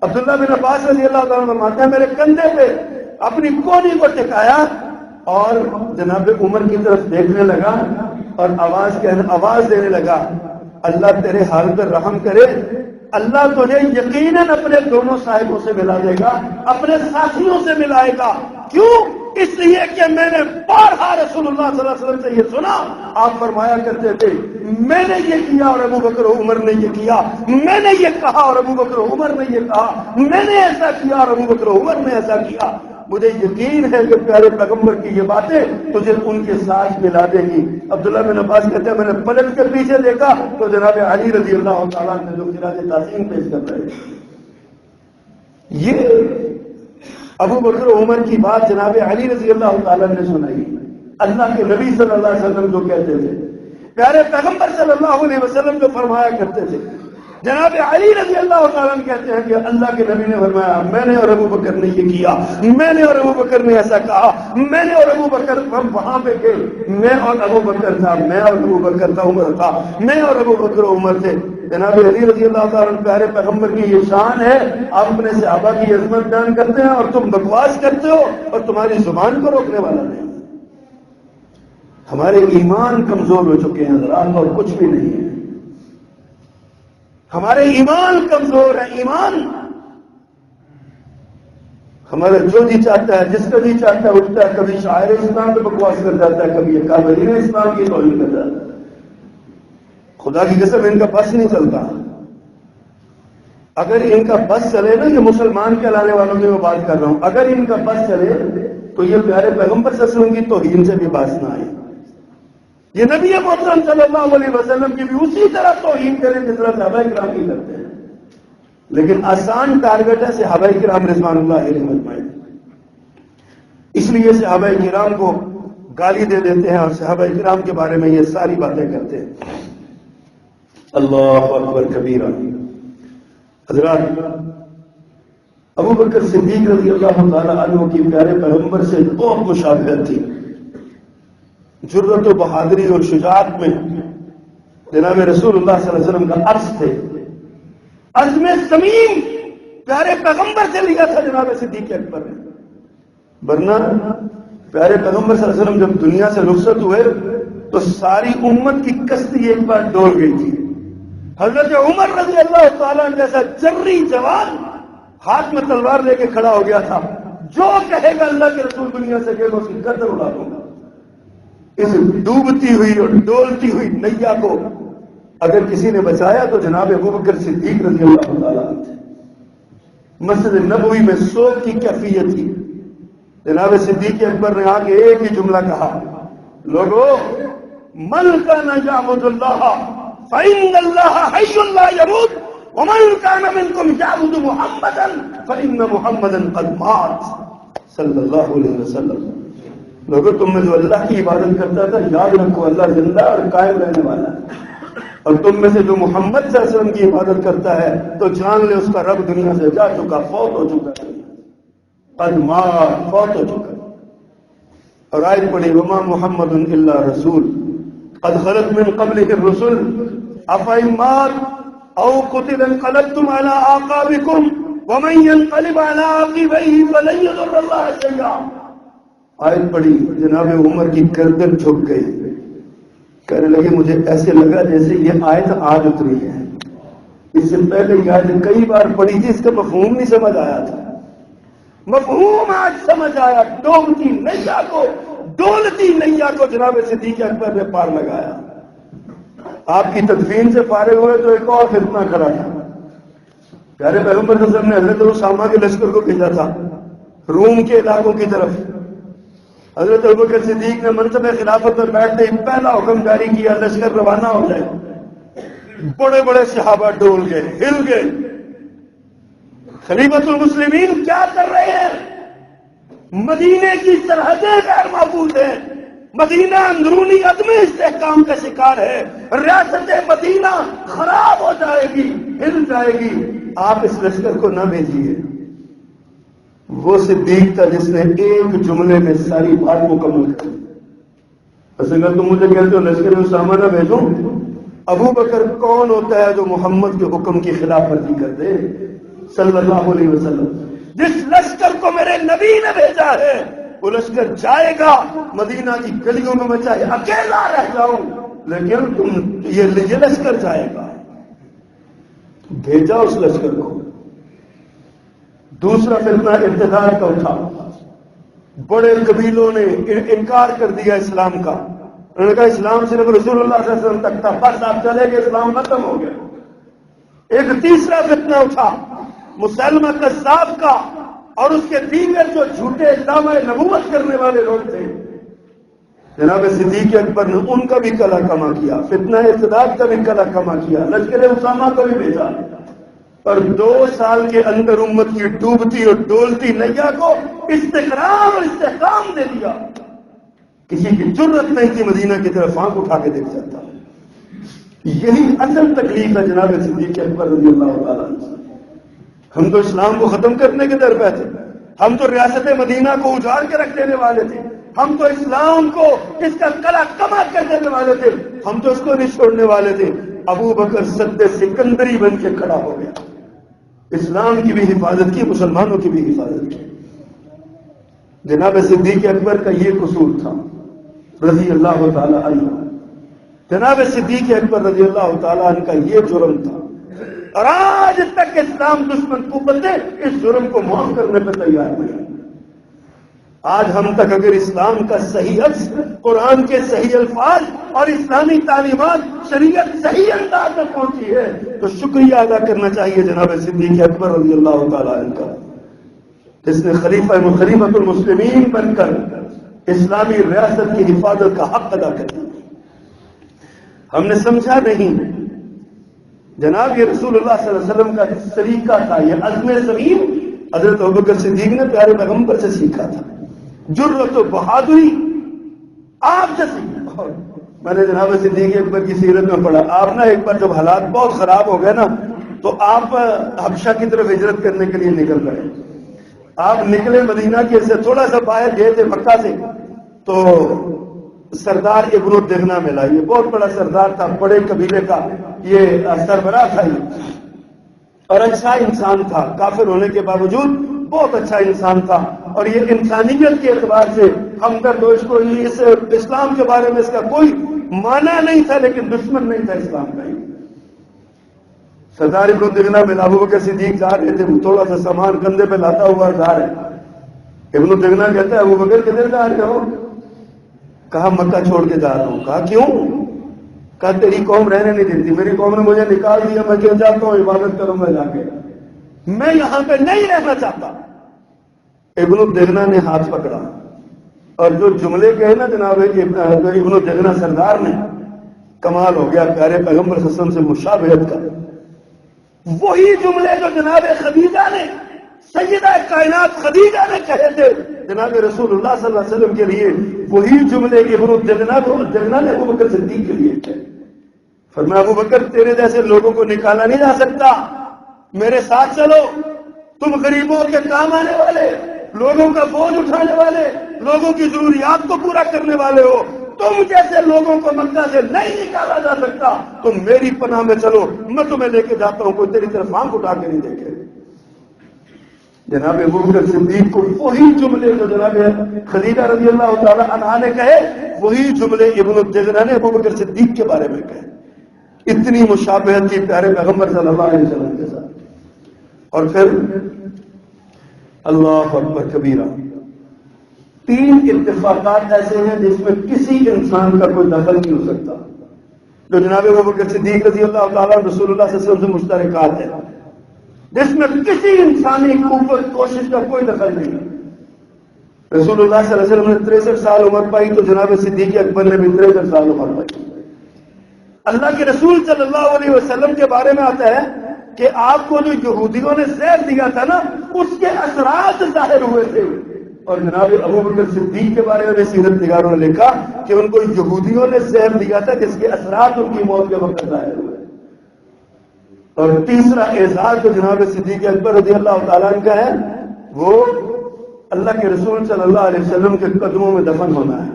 عبداللہ بن عباس رضی اللہ تعالیٰ عنہ فرماتے ہیں میرے کندھے پہ اپنی کونی کو ٹکایا اور جناب عمر کی طرف دیکھنے لگا اور آواز دینے لگا، اللہ تیرے حال پر رحم کرے، اللہ تجھے یقیناً اپنے دونوں صاحبوں سے ملا دے گا، اپنے ساتھیوں سے ملائے گا. کیوں؟ اس لیے کہ میں نے بارہا رسول اللہ صلی اللہ علیہ وسلم سے یہ سنا، آپ فرمایا کرتے تھے میں نے یہ کیا اور ابو بکر و عمر نے یہ کیا، میں نے یہ کہا اور ابو بکر و عمر نے یہ کہا، میں نے ایسا کیا اور ابو بکر و عمر نے ایسا کیا. مجھے یقین ہے کہ پیارے پیغمبر کی یہ باتیں تجھے ان کے ساتھ ملا دے گی. عبداللہ بن عباس کہتے ہیں میں نے پلٹ کے پیچھے دیکھا تو جناب علی رضی اللہ تعالیٰ نے جو خراج تعظیم پیش کر رہے ہیں، یہ ابو بکر و عمر کی بات جناب علی رضی اللہ تعالیٰ نے سنائی. اللہ کے نبی صلی اللہ علیہ وسلم جو کہتے تھے، پیارے پیغمبر صلی اللہ علیہ وسلم جو فرمایا کرتے تھے، جناب علی رضی اللہ تعالیٰ کہتے ہیں کہ اللہ کے نبی نے فرمایا میں نے اور ابو بکر نے یہ کیا، میں نے اور ابو بکر نے ایسا کہا، میں نے اور ابو بکر، ہم وہاں پہ گئے، میں اور ابو بکر تھا، میں اور ابو بکر تھا، عمر تھا، میں اور ابو بکر عمر تھے. جناب علی رضی اللہ تعالیٰ پیارے پیغمبر کی یہ شان ہے. آپ اپنے صحابہ کی عظمت بیان کرتے ہیں اور تم بکواس کرتے ہو اور تمہاری زبان کو روکنے والا نہیں. ہمارے ایمان کمزور ہو چکے ہیں حضرات اور کچھ بھی نہیں ہے. ہمارے ایمان کمزور ہے. ایمان ہمارا جو جی چاہتا ہے، جس کا جی چاہتا ہے اٹھتا ہے، کبھی شاعر اسلام پہ بکواس کر جاتا ہے، کبھی کابرین اسلام کی توہین کر جاتا ہے. خدا کی قسم ان کا بس نہیں چلتا. اگر ان کا بس چلے نا، یہ مسلمان کہلانے والوں کی میں بات کر رہا ہوں، اگر ان کا بس چلے تو یہ پیارے پیغمبر صلی اللہ علیہ وسلم کی توہین سے بھی باز نہ آئے. یہ نبی محترم صلی اللہ علیہ وسلم کی بھی اسی طرح توہین کریں جس طرح صحابہ کرام کی کرتے ہیں. لیکن آسان ٹارگٹ ہے صحابہ کرام رضوان اللہ علیہم اجمعین. اس لیے صحابہ کرام کو گالی دے دیتے ہیں اور صحابہ کرام کے بارے میں یہ ساری باتیں کرتے ہیں. اللہ اکبر کبیرہ. حضرات ابو بکر صدیق رضی اللہ تعالی عنہ کی پیارے پیغمبر سے بہت مشابہت تھی. جرت و بہادری اور شجاعت میں جناب رسول اللہ صلی اللہ علیہ وسلم کا عرض تھے. عزم صمیم پیارے پیغمبر سے لیا تھا جناب صدیق اکبر نے. ورنہ پیارے پیغمبر صلی اللہ علیہ وسلم جب دنیا سے رخصت ہوئے تو ساری امت کی کشتی ایک بار ڈول گئی تھی. حضرت عمر رضی اللہ تعالیٰ جیسا جری جوان ہاتھ میں تلوار لے کے کھڑا ہو گیا تھا. جو کہے گا اللہ کے رسول دنیا سے گئے میں اس کی گردن اڑا دوں گا. اس ڈوبتی ہوئی اور ڈولتی ہوئی نیا کو اگر کسی نے بچایا تو جناب ابو بکر صدیق رضی اللہ تعالیٰ تھے. مسجد نبوی میں سوگ کی کیفیت تھی. جناب صدیق اکبر نے آ کے ایک ہی جملہ کہا، لوگو من کان یعبد اللہ فإن اللہ حی لا یموت ومن کان منکم یعبد محمدا فإن محمدا قد مات صلی اللہ علیہ وسلم. لوگوں تم میں جو اللہ کی عبادت کرتا تھا یاد رکھو اللہ زندہ اور قائم رہنے والا ہے، اور تم میں سے جو محمد صلی اللہ علیہ وسلم کی عبادت کرتا ہے تو جان لے اس کا رب دنیا سے جا چکا، فوت ہو چکا ہے، قد مات، فوت ہو چکا. اور آیت پڑھی وما محمد الا رسول قد خلت من قبلہ الرسل افإن مات او قتل انقلبتم على اعقابکم ومن ينقلب على عقبیہ فلن یضر اللہ شیئا. آیت پڑھی جناب عمر کی گردن جھک گئی. کہنے لگے مجھے ایسے لگا جیسے یہ آیت آج اتری ہے. اس سے پہلے یہ آیت کئی بار پڑھی تھی، اس کا مفہوم نہیں سمجھ آیا تھا، مفہوم آج سمجھ آیا۔ ڈوبتی نیا کو، ڈولتی نیا کو جناب صدیق اکبر نے پار لگایا۔ آپ کی تدفین سے فارغ ہوئے تو ایک اور فتنہ کھڑا تھا۔ پیارے پیغمبر صلی اللہ علیہ وسلم نے حضرت اسامہ کے لشکر کو بھیجا تھا روم کے علاقوں کی طرف۔ حضرت ابوبکر صدیق نے منصب خلافت پر بیٹھتے ہی پہلا حکم جاری کیا، لشکر روانہ ہو جائے۔ بڑے بڑے صحابہ ڈول گئے، ہل گئے۔ خلیفۃ المسلمین کیا کر رہے ہیں؟ مدینے کی سرحدیں غیر محفوظ ہیں، مدینہ اندرونی عدم استحکام کا شکار ہے، ریاست مدینہ خراب ہو جائے گی، ہل جائے گی، آپ اس لشکر کو نہ بھیجیے۔ وہ صدیق تھا جس نے ایک جملے میں ساری بات مکمل کر دی۔ اگر تم مجھے کہتے ہو لشکر میں اسامہ نہ بھیجو، ابو بکر کون ہوتا ہے جو محمد کے حکم کی خلاف ورزی کر دے صلی اللہ علیہ وسلم؟ جس لشکر کو میرے نبی نے بھیجا ہے وہ لشکر جائے گا مدینہ کی گلیوں میں، میں چاہے اکیلا رہ جاؤں لیکن یہ لشکر جائے گا۔ بھیجا اس لشکر کو۔ دوسرا فتنہ ارتداد کا اٹھا، بڑے قبیلوں نے انکار کر دیا اسلام کا، انہوں نے کہا اسلام صرف رسول اللہ صلی اللہ علیہ وسلم تک تھا، بس آپ چلے گئے اسلام ختم ہو گیا۔ ایک تیسرا فتنہ اٹھا مسلمہ کذاب کا اور اس کے دیگر جو جھوٹے دعوے نبوت کرنے والے لوگ تھے، جناب صدیق اکبر نے ان کا بھی کلا کما کیا، فتنہ ارتداد کا بھی کلا کما کیا، لشکر اسامہ کو بھی بھیجا، اور 2 سال کے اندر امت کی ڈوبتی اور ڈولتی نیا کو استقرار اور استحکام دے دیا۔ کسی کی جرت نہیں تھی مدینہ کی طرف آنکھ اٹھا کے دیکھ سکتا۔ یہی اصل تکلیف ہے جناب صدیق اکبر رضی اللہ تعالیٰ عنہ۔ ہم تو اسلام کو ختم کرنے کے در پہ تھے، ہم تو ریاست مدینہ کو اجاڑ کے رکھ دینے والے تھے، ہم تو اسلام کو اس کا کلا کما کر دینے والے تھے، ہم تو اس کو نہیں چھوڑنے والے تھے۔ ابو بکر سد سکندری بن کے کھڑا ہو گیا، اسلام کی بھی حفاظت کی، مسلمانوں کی بھی حفاظت کی۔ جناب صدیق اکبر کا یہ قصور تھا رضی اللہ تعالی عنہ، جناب صدیق اکبر رضی اللہ تعالی عنہ کا یہ جرم تھا، اور آج تک اسلام دشمن قوتیں اس جرم کو معاف کرنے پہ تیار نہیں۔ آج ہم تک اگر اسلام کا صحیح عکس، قرآن کے صحیح الفاظ اور اسلامی تعلیمات، شریعت صحیح انداز میں پہنچی ہے تو شکریہ ادا کرنا چاہیے جناب صدیق اکبر رضی اللہ تعالی عنہ کا، جس نے خلیفۃ المسلمین بن کر اسلامی ریاست کی حفاظت کا حق ادا کر دیا۔ ہم نے سمجھا نہیں جناب یہ رسول اللہ صلی اللہ علیہ وسلم کا طریقہ تھا، یہ عزم صمیم حضرت ابوبکر صدیق نے پیارے پیغمبر سے سیکھا تھا، جرأت و بہادری آپ سے سیکھا۔ میں نے جناب صدیق اکبر کی سیرت میں پڑھا، آپ نا ایک بار جب حالات بہت خراب ہو گئے نا تو آپ حبشہ کی طرف ہجرت کرنے کے لیے نکل پڑے۔ آپ نکلے مدینہ کے سے تھوڑا سا باہر گئے تھے مکہ سے، تو سردار ابن الدغنہ ملا، یہ بہت بڑا سردار تھا، بڑے قبیلے کا یہ سربراہ تھا اور اچھا انسان تھا، کافر ہونے کے باوجود بہت اچھا انسان تھا، اور یہ انسانیت کے اعتبار سے ہمدرد، اس کو اس اسلام کے بارے میں اس کا کوئی معنی نہیں تھا، لیکن دشمن نہیں تھا اسلام کا۔ سردار ابن الدغنہ میں ابو بکر صدیق جا رہے تھے، تھوڑا سا سامان کندھے پہ لاتا ہوا جا رہے۔ ابن الدغنہ کہتا ہے ابو بکر کدھر جا رہے ہو؟ کہا مکہ چھوڑ کے جا رہا ہوں۔ کہا کیوں؟ کہا تیری قوم رہنے نہیں دیتی، میری قوم نے مجھے نکال دیا، میں کیوں جاتا ہوں، عبادت کروں گا جا کے، میں یہاں پہ نہیں رہنا چاہتا۔ ابن الدغنہ نے ہاتھ پکڑا اور جو جملے کہے نا جناب ابن الدغنہ سردار نے، کمال ہو گیا پیارے پیغمبر صلی اللہ علیہ وسلم سے مشابہت کا۔ وہی جملے جو جناب خدیجہ نے، سیدہ کائنات خدیجہ نے کہے تھے جناب رسول اللہ صلی اللہ علیہ وسلم کے لیے، وہی جملے ابن الدغنہ نے ابو بکر صدیق کے لیے کہے۔ فرمایا ابو بکر تیرے جیسے لوگوں کو نکالا نہیں جا سکتا، میرے ساتھ چلو، تم غریبوں کے کام آنے والے، لوگوں کا بوجھ اٹھانے والے، لوگوں کی ضروریات کو پورا کرنے والے ہو، تم جیسے لوگوں کو مکہ سے نہیں نکالا جا سکتا، تم میری پناہ میں چلو، میں تمہیں لے کے جاتا ہوں، کوئی تیری طرف آنکھ اٹھا کے نہیں دیکھے۔ جناب ابو بکر صدیق کو وہی جملے جو جناب خدیجہ رضی اللہ تعالی عنہا نے کہے، وہی جملے ابن الدغنہ نے ابو بکر صدیق کے بارے میں کہے۔ اتنی مشابہت تھی پیارے پیغمبر صلی اللہ علیہ وسلم کے ساتھ. اور پھر اللہ اکبر کبیرہ، 3 اتفاقات ایسے ہیں جس میں کسی انسان کا کوئی دخل نہیں ہو سکتا، جو جناب ابوبکر صدیق رضی اللہ تعالیٰ رسول اللہ صلی اللہ علیہ وسلم سے مشترکات ہیں، جس میں کسی انسانی قوت کوشش کا کوئی دخل نہیں ہے. رسول اللہ صلی اللہ علیہ وسلم نے 63 سال عمر پائی تو جناب صدیق اکبر نے بھی 63 سال عمر پائی. اللہ کے رسول صلی اللہ علیہ وسلم کے بارے میں آتا ہے کہ آپ کو جو یہودیوں نے زہر دیا تھا نا، اس کے اثرات ظاہر ہوئے تھے. اور جناب ابوبکر صدیق کے بارے میں سیرت نگاروں نے لکھا کہ ان کو یہودیوں نے زہر دیا تھا جس کے اثرات ان کی موت کے وقت ظاہر ہوئے. اور تیسرا اعزاز جو جناب صدیق اکبر رضی اللہ تعالیٰ عنہ کا ہے، وہ اللہ کے رسول صلی اللہ علیہ وسلم کے قدموں میں دفن ہونا ہے.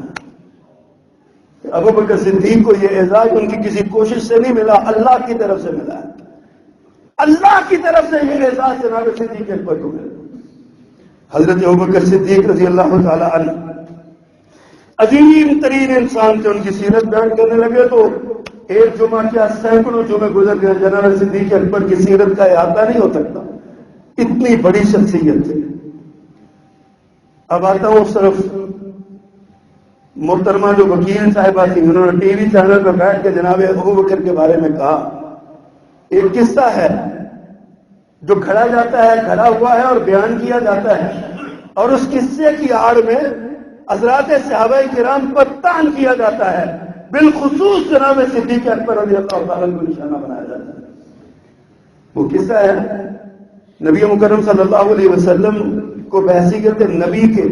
ابوبکر صدیق کو یہ اعزاز ان کی کسی کوشش سے نہیں ملا، اللہ کی طرف سے ملا ہے. اللہ کی طرف سے یہ اعزاز جناب صدیق اکبر کو ملا. حضرت ابوبکر صدیق رضی اللہ تعالیٰ عنہ عظیم ترین انسان تھے. ان کی سیرت بیان کرنے لگے تو ایک جمعہ کیا سینکڑوں جمعے گزر گئے، جناب صدیق اکبر کی سیرت کا احاطہ نہیں ہو سکتا، اتنی بڑی شخصیت تھی. اب آتا ہوں صرف محترمہ جو وکیل صاحبہ تھی، انہوں نے ٹی وی چینل پر بیٹھ کے جناب ابوبکر کے بارے میں کہا. ایک قصہ ہے جو کھڑا جاتا ہے، کھڑا ہوا ہے اور بیان کیا جاتا ہے، اور اس قصے کی آڑ میں حضرات صحابہ کرام پر طعن کیا جاتا ہے، بالخصوص جناب صدیق اکبر رضی اللہ تعالیٰ کو نشانہ بنایا جاتا ہے. وہ قصہ ہے نبی مکرم صلی اللہ علیہ وسلم کو بحیثیت نبی کے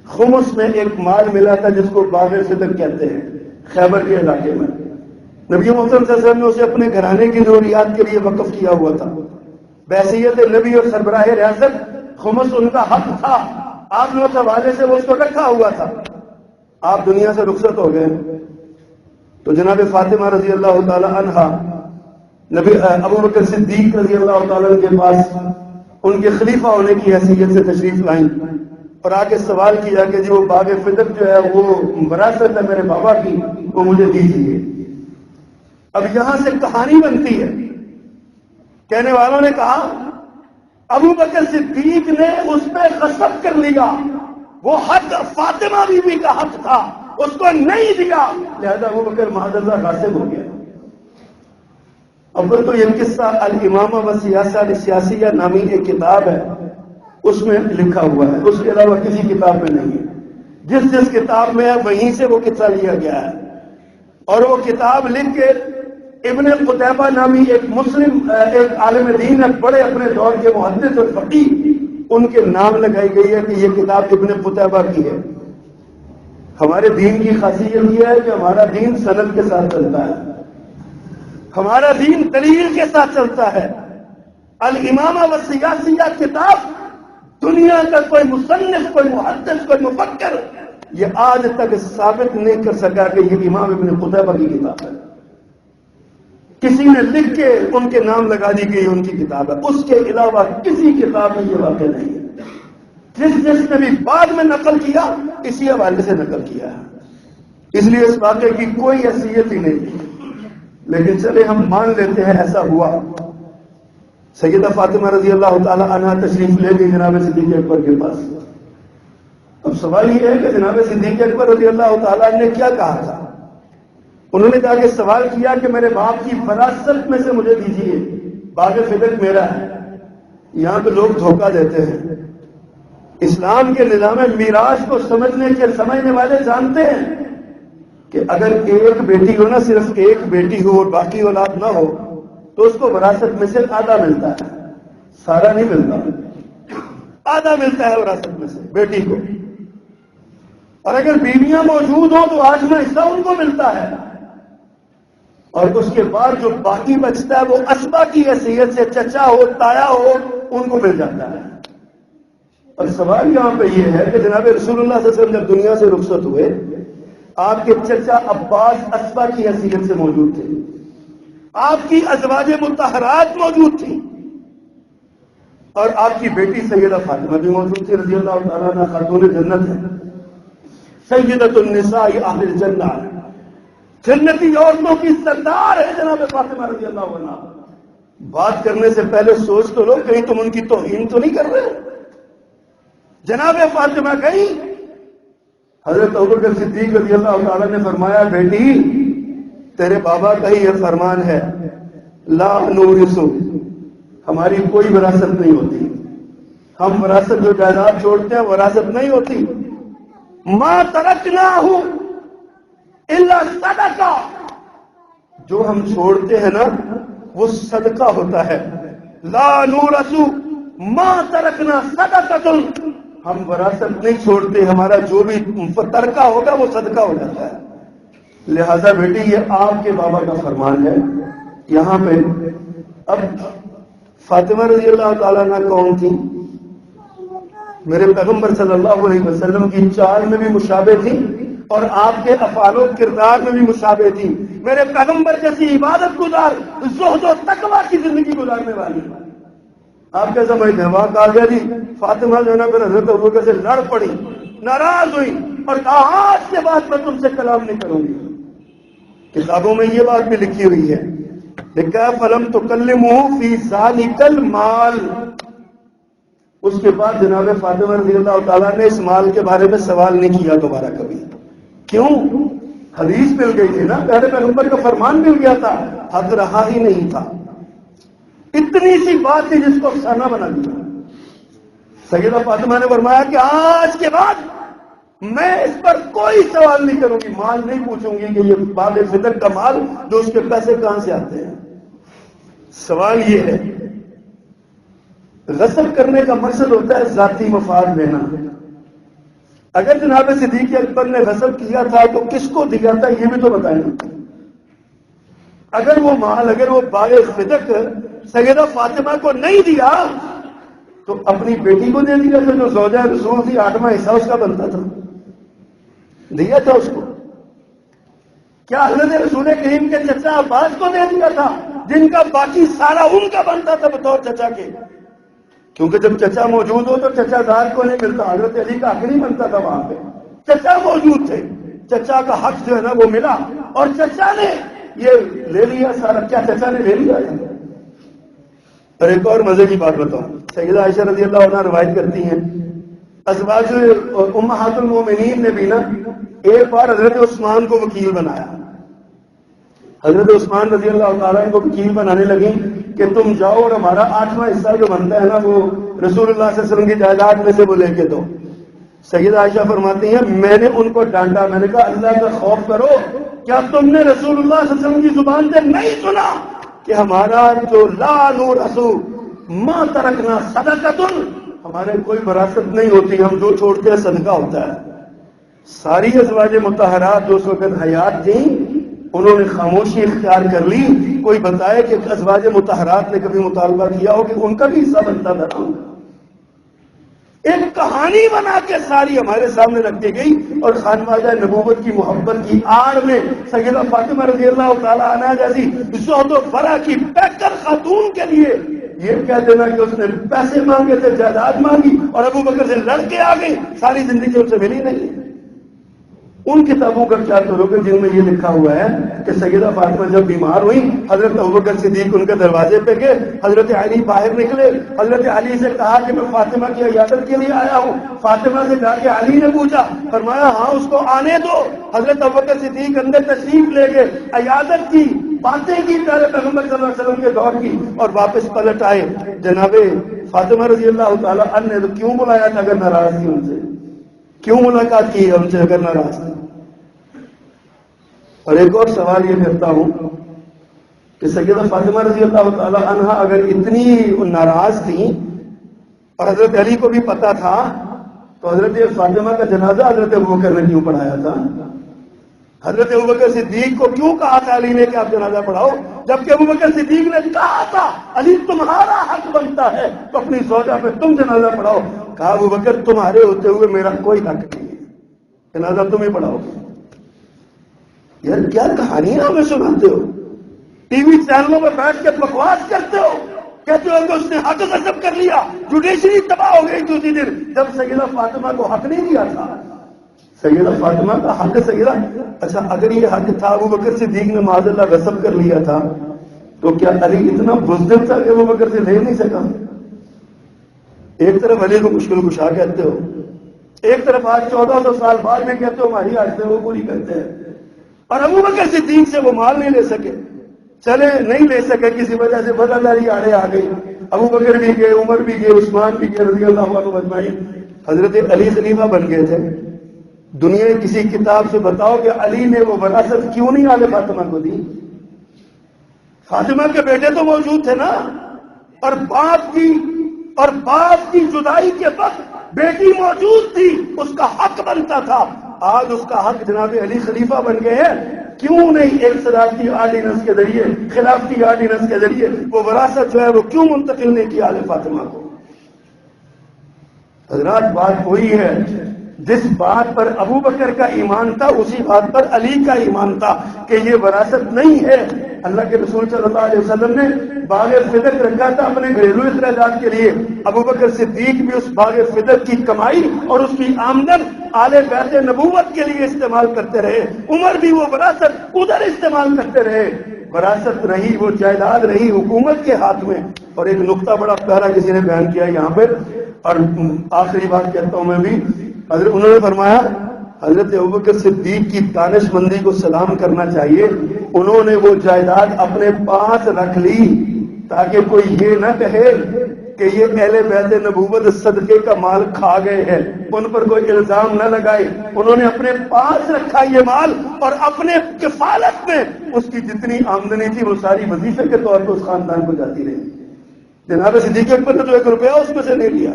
خمس میں ایک مال ملا تھا جس کو باغ صدق کہتے ہیں، خیبر کے علاقے میں. نبی محترم صلی اللہ علیہ وسلم نے اسے اپنے گھرانے کی ضروریات کے لیے وقف کیا ہوا تھا. بحیثیت نبی اور سربراہ ریاست خمس ان کا حق تھا، آپ نے اس حوالے سے وہ اس کو رکھا ہوا تھا. آپ دنیا سے رخصت ہو گئے تو جناب فاطمہ رضی اللہ تعالی عنہا نبی ابوبکر صدیق رضی اللہ تعالیٰ عنہ کے پاس ان کے خلیفہ ہونے کی حیثیت سے تشریف لائیں اور آ کے سوال کیا کہ جی وہ باغ فدق جو ہے وہ وراثت ہے میرے بابا کی، وہ مجھے دیجیے. اب یہاں سے کہانی بنتی ہے. کہنے والوں نے کہا ابوبکر صدیق نے اس پہ غصب کر لیا، وہ حق فاطمہ بی بی کا حق تھا، اس کو نہیں دیا، لہذا ابوبکر معاذ اللہ غاصب ہو گیا. اول تو یہ قصہ الامامہ و سیاسہ سیاسیہ نامی ایک کتاب ہے، اس میں لکھا ہوا ہے، اس کے علاوہ کسی کتاب میں نہیں ہے. جس کتاب میں ہے وہیں سے وہ قصہ لیا گیا ہے. اور وہ کتاب لکھ کے ابن قتیبہ نامی ایک مسلم ایک عالم دین ہے، بڑے اپنے دور کے محدث اور فقیہ، ان کے نام لگائی گئی ہے کہ یہ کتاب ابن قتیبہ کی ہے. ہمارے دین کی خاصیت یہ ہے کہ ہمارا دین سند کے ساتھ چلتا ہے، ہمارا دین دلیل کے ساتھ چلتا ہے. الامامہ و سیاسیہ کتاب دنیا کا کوئی مصنف، کوئی محدث، کوئی مفکر یہ آج تک ثابت نہیں کر سکا کہ یہ امام ابن قتیبہ کی کتاب ہے. کسی نے لکھ کے ان کے نام لگا دی گئی ان کی کتاب ہے، اس کے علاوہ کسی کتاب میں یہ واقع نہیں ہے. جس نے بھی بعد میں نقل کیا اسی حوالے سے نقل کیا ہے، اس لیے اس واقعے کی کوئی حیثیت ہی نہیں ہے. لیکن چلے ہم مان لیتے ہیں ایسا ہوا. سیدہ فاطمہ رضی اللہ تعالی عنہا تشریف لے گئی جناب صدیق اکبر کے پاس. اب سوال یہ ہے کہ جناب صدیق اکبر رضی اللہ تعالیٰ نے کیا کہا تھا؟ انہوں نے جا کے سوال کیا کہ میرے باپ کی وراثت میں سے مجھے دیجیے، باغ فدق میرا ہے. یہاں پہ لوگ دھوکہ دیتے ہیں. اسلام کے نظام میراث کو سمجھنے والے جانتے ہیں کہ اگر ایک بیٹی ہو نا، صرف ایک بیٹی ہو اور باقی اولاد نہ ہو تو اس کو وراثت میں سے آدھا ملتا ہے، سارا نہیں ملتا، آدھا ملتا ہے وراثت میں سے بیٹی کو. اور اگر بیویاں موجود ہوں تو آٹھواں حصہ ان کو ملتا ہے، اور اس کے بعد جو باقی بچتا ہے وہ اسبا کی حیثیت سے چچا ہو، تایا ہو، ان کو مل جاتا ہے. اور سوال یہاں پہ یہ ہے کہ جناب رسول اللہ صلی اللہ علیہ وسلم جب دنیا سے رخصت ہوئے، آپ کے چچا عباس اسبا کی حیثیت سے موجود تھے، آپ کی ازواج مطہرات موجود تھیں، اور آپ کی بیٹی سیدہ فاطمہ بھی موجود تھی رضی اللہ تعالیٰ عنہا، خاتون جنت ہے، سیدۃ النساء اہل الجنہ. جنتی عورتوں کی سردار ہے جناب فاطمہ رضی اللہ عنہا. بات کرنے سے پہلے سوچ تو لو کہیں تم ان کی توہین تو نہیں کر رہے. جناب فاطمہ کہیں حضرت ابوبکر صدیق رضی اللہ تعالیٰ نے فرمایا بیٹی تیرے بابا کا ہی یہ فرمان ہے لا نورث، ہماری کوئی وراثت نہیں ہوتی. ہم وراثت جو جائیداد چھوڑتے ہیں وراثت نہیں ہوتی. ما ترکناہ الا صدقہ، جو ہم چھوڑتے ہیں نا وہ صدقہ ہوتا ہے. لا نورث ما ترکنا صدقۃ، ہم وراثت نہیں چھوڑتے، ہمارا جو بھی ترکہ ہوگا وہ صدقہ ہو جاتا ہے. لہذا بیٹی یہ آپ کے بابا کا فرمان ہے. یہاں پہ اب فاطمہ رضی اللہ تعالیٰ عنہ کون تھی؟ میرے پیغمبر صلی اللہ علیہ وسلم کی چال میں بھی مشابہ تھی اور آپ کے افعال و کردار میں بھی مشابہ تھی. میرے پیغمبر جیسی عبادت گزار زہد و تقویٰ کی زندگی گزارنے والی. آپ کیا سمجھتے ہیں؟ وہاں کہا گیا جی فاطمہ جو ہے نا پھر حضرت ابوبکر سے لڑ پڑی، ناراض ہوئی اور کہا آج کے بعد میں تم سے کلام نہیں کروں گی. کتابوں میں یہ بات بھی لکھی ہوئی ہے، لکھا فلم تکلمہ فی ذالک المال. اس کے بعد جناب فاطمہ رضی اللہ تعالیٰ نے اس مال کے بارے میں سوال نہیں کیا دوبارہ کبھی. کیوں؟ حدیث مل گئی تھی نا، پیارے پیغمبر کا فرمان مل گیا تھا، حق رہا ہی نہیں تھا. اتنی سی بات تھی جس کو افسانہ بنا دیا. سیدہ فاطمہ نے فرمایا کہ آج کے بعد میں اس پر کوئی سوال نہیں کروں گی، مال نہیں پوچھوں گی کہ یہ بال فطر کا مال جو اس کے پیسے کہاں سے آتے ہیں. سوال یہ ہے غصب کرنے کا مقصد ہوتا ہے ذاتی مفاد لینا. اگر جناب صدیق اکبر نے غصب کیا تھا تو کس کو دیا تھا یہ بھی تو بتائیں. اگر وہ مال اگر وہ بال فطر سیدہ فاطمہ کو نہیں دیا تو اپنی بیٹی کو دے دیا تھا جو زوجہ رسول تھی، 8واں حصہ اس کا بنتا تھا، دیا تھا اس کو. کیا حضرت رسول کریم کے چچا عباس کو دے دیا تھا جن کا باقی سارا ان کا بنتا تھا بطور چچا کے؟ کیونکہ جب چچا موجود ہو تو چچا دار کو نہیں ملتا، حضرت علی کا حق نہیں بنتا تھا. وہاں پہ چچا موجود تھے، چچا کا حق جو ہے نا وہ ملا اور چچا نے یہ لے لیا سارا. کیا چچا نے لے لیا؟ اور ایک اور مزے کی بات بتاؤں، سیدہ عائشہ رضی اللہ عنہ روایت کرتی ہیں ازواج امہات المومنین نے بھی نا ایک بار حضرت عثمان کو وکیل بنایا. حضرت عثمان رضی اللہ تعالیٰ کو وکیل بنانے لگی کہ تم جاؤ اور ہمارا 8واں حصہ جو بنتا ہے نا وہ رسول اللہ صلی اللہ علیہ وسلم کی جائیداد میں سے وہ لے کے دو. سیدہ عائشہ فرماتی ہیں میں نے ان کو ڈانٹا، میں نے کہا اللہ کا خوف کرو، کیا تم نے رسول اللہ صلی اللہ علیہ وسلم کی زبان سے نہیں سنا کہ ہمارا جو لا نورث ما ترکنا صدقۃ، ہمارے کوئی وراثت نہیں ہوتی، ہم جو چھوڑتے ہیں صدقہ ہوتا ہے. ساری ازواج مطہرات جو اس وقت حیات تھیں انہوں نے خاموشی اختیار کر لی. کوئی بتائے کہ ازواج مطہرات نے کبھی مطالبہ کیا ہو کہ ان کا بھی حصہ بنتا تھا؟ ایک کہانی بنا کے ساری ہمارے سامنے رکھ دی گئی اور خانوادہ نبوت کی محبت کی آڑ میں سیدہ فاطمہ رضی اللہ تعالیٰ عنہا جیسی زہد و ورع کی پیکر خاتون کے لیے یہ کہہ دینا کہ اس نے پیسے مانگے تھے، جائیداد مانگی اور ابو بکر سے لڑ کے آ گئی، ساری زندگی ان سے ملی نہیں. ان کتابوں کا کیا کرو گے جن میں یہ لکھا ہوا ہے کہ سیدہ فاطمہ جب بیمار ہوئی حضرت ابوبکر صدیق ان کے دروازے پہ گئے، حضرت علی باہر نکلے، حضرت علی سے کہا کہ میں فاطمہ کی عیادت کے لیے آیا ہوں. فاطمہ سے جا کے علی نے پوچھا، فرمایا ہاں اس کو آنے دو. حضرت ابوبکر صدیق اندر تشریف لے گئے، عیادت کی، باتیں کی پیارے پیغمبر صلی اللہ علیہ وسلم کے دور کی اور واپس پلٹ آئے. جناب فاطمہ رضی اللہ تعالیٰ عنہ نے تو کیوں بلایا تھا اگر ناراض تھی ان سے؟ کیوں ملاقات کی ہے ان سے اگر ناراض تھی؟ اور ایک اور سوال یہ کرتا ہوں کہ سیدہ فاطمہ رضی اللہ تعالی عنہا اگر اتنی ناراض تھیں اور حضرت علی کو بھی پتا تھا تو حضرت فاطمہ کا جنازہ حضرت ابوبکر نے کیوں پڑھایا تھا؟ حضرت ابوبکر صدیق کو کیوں کہا تھا علی نے کہ آپ جنازہ پڑھاؤ، جبکہ ابوبکر صدیق نے کہا تھا علی تمہارا حق بنتا ہے تو اپنی زوجہ پہ تم جنازہ پڑھاؤ. کہا ابوبکر تمہارے ہوتے ہوئے میرا کوئی حق نہیں ہے، جنازہ تم ہی پڑھاؤ. یار کیا کہانیاں ہمیں سناتے ہو، ٹی وی چینلوں میں بیٹھ کے بکواس کرتے ہو، کہتے ہو کہ اس نے حق غصب کر لیا، جوڈیشری تباہ ہو گئی دوسری دن جب سیدہ فاطمہ کو حق نہیں دیا تھا. سیدہ فاطمہ کا حق سیدہ، اچھا اگر یہ حق تھا ابو بکر صدیق نے معاذ اللہ غصب کر لیا تھا تو کیا علی اتنا بزدل تھا کہ ابو بکر سے لے نہیں سکا؟ ایک طرف علی کو مشکل کشا کہتے ہو، ایک طرف آج 1400 سال بعد میں کہتے ہو ہماری آج سے وہ پوری کرتے ہیں، اور ابو بکر صدیق سے وہ مال نہیں لے سکے، چلے نہیں لے سکے کسی وجہ سے بدلداری آڑے آ گئی، ابو بکر بھی گئے، عمر بھی گئے، عثمان بھی گئے رضی اللہ عنہ اجمعین، حضرت علی خلیفہ بن گئے تھے۔ دنیا کسی کتاب سے بتاؤ کہ علی نے وہ وراثت کیوں نہیں آل فاطمہ کو دی؟ فاطمہ کے بیٹے تو موجود تھے نا، اور باپ کی جدائی کے وقت بیٹی موجود تھی، اس کا حق بنتا تھا۔ آج اس کا حق جناب علی خلیفہ بن گئے ہیں، کیوں نہیں ایک صدارتی آرڈیننس کے ذریعے، خلافتی آرڈیننس کے ذریعے وہ وراثت جو ہے وہ کیوں منتقل نہیں کی آل فاطمہ کو؟ حضرات بات وہی ہے، جس بات پر ابو بکر کا ایمان تھا اسی بات پر علی کا ایمان تھا کہ یہ وراثت نہیں ہے۔ اللہ کے رسول صلی اللہ علیہ وسلم نے باغ فدق رکھا تھا اپنے گھریلو اخراجات کے لیے، ابو بکر صدیق بھی اس باغ فدق کی کمائی اور اس کی آمدن آل بیت نبوت کے لیے استعمال کرتے رہے، عمر بھی وہ وراثت ادھر استعمال کرتے رہے۔ وراثت رہی، وہ جائیداد رہی حکومت کے ہاتھ میں۔ اور ایک نقطہ بڑا پیارا کسی نے بیان کیا یہاں پر، اور آخری بات کہتا ہوں میں بھی، انہوں نے فرمایا حضرت ابوبکر صدیق کی دانش مندی کو سلام کرنا چاہیے، انہوں نے وہ جائیداد اپنے پاس رکھ لی تاکہ کوئی یہ نہ کہے کہ یہ اہل بیت نبوت صدقے کا مال کھا گئے ہیں، ان پر کوئی الزام نہ لگائے۔ انہوں نے اپنے پاس رکھا یہ مال، اور اپنے کفالت میں اس کی جتنی آمدنی تھی وہ ساری وظیفے کے طور پر اس خاندان کو جاتی رہی۔ جناب صدیق اکبر نے تو 1 روپیہ اس میں سے نہیں لیا،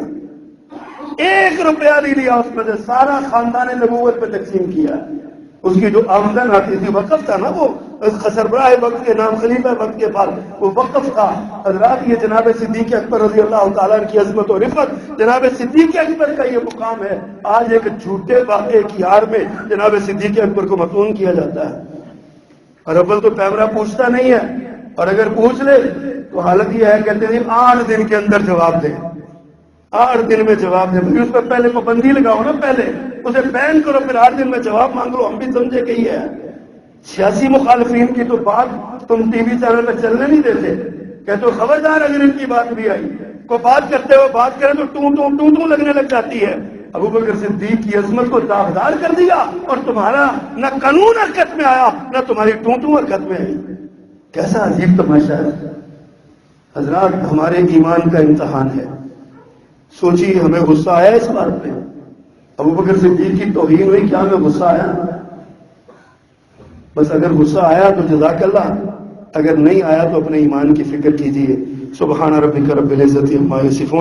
1 روپیہ نہیں لیا اس میں سے، سارا خاندان نبوت پہ تقسیم کیا۔ اس کی جو آمدن آتی تھی، وقف تھا نا، وہ سربراہ وقت کے نام، خلیفہ وقت کے بعد وہ وقف تھا۔ حضرات یہ جناب صدیق اکبر رضی اللہ تعالیٰ کی عظمت و رفعت، جناب صدیق اکبر کا یہ مقام ہے۔ آج ایک جھوٹے واقعے کی آڑ میں جناب صدیق اکبر کو مطعون کیا جاتا ہے، اور اول تو کیمرہ پوچھتا نہیں ہے، اور اگر پوچھ لے تو حالت یہ ہے کہتے ہیں 8 دن کے اندر جواب دے، 8 دن میں جواب دے۔ اس پر پہلے پابندی لگاؤ نا، پہلے اسے بین کرو، پھر 8 دن میں جواب مانگ لو۔ ہم بھی سمجھے کہ یہ ہے سیاسی مخالفین کی تو بات تم ٹی وی چینل پہ چلنے نہیں دیتے، کہتے ہو خبردار اگر ان کی بات بھی آئی، کو بات کرتے ہو بات کریں تو ٹوں لگنے لگ جاتی ہے۔ ابو بکر صدیق کی عظمت کو داغدار کر دیا، اور تمہارا نہ قانون حرکت میں آیا نہ تمہاری ٹوں حرکت میں آئی۔ کیسا عجیب تماشا ہے حضرات، ہمارے ایمان کا امتحان ہے۔ سوچیے ہمیں غصہ آیا اس بات پہ، ابو بکر صدیق کی توہین ہوئی، کیا ہمیں غصہ آیا؟ بس اگر غصہ آیا تو جزاک اللہ، اگر نہیں آیا تو اپنے ایمان کی فکر کیجیے۔ سبحان ربک رب العزت عما یصفون۔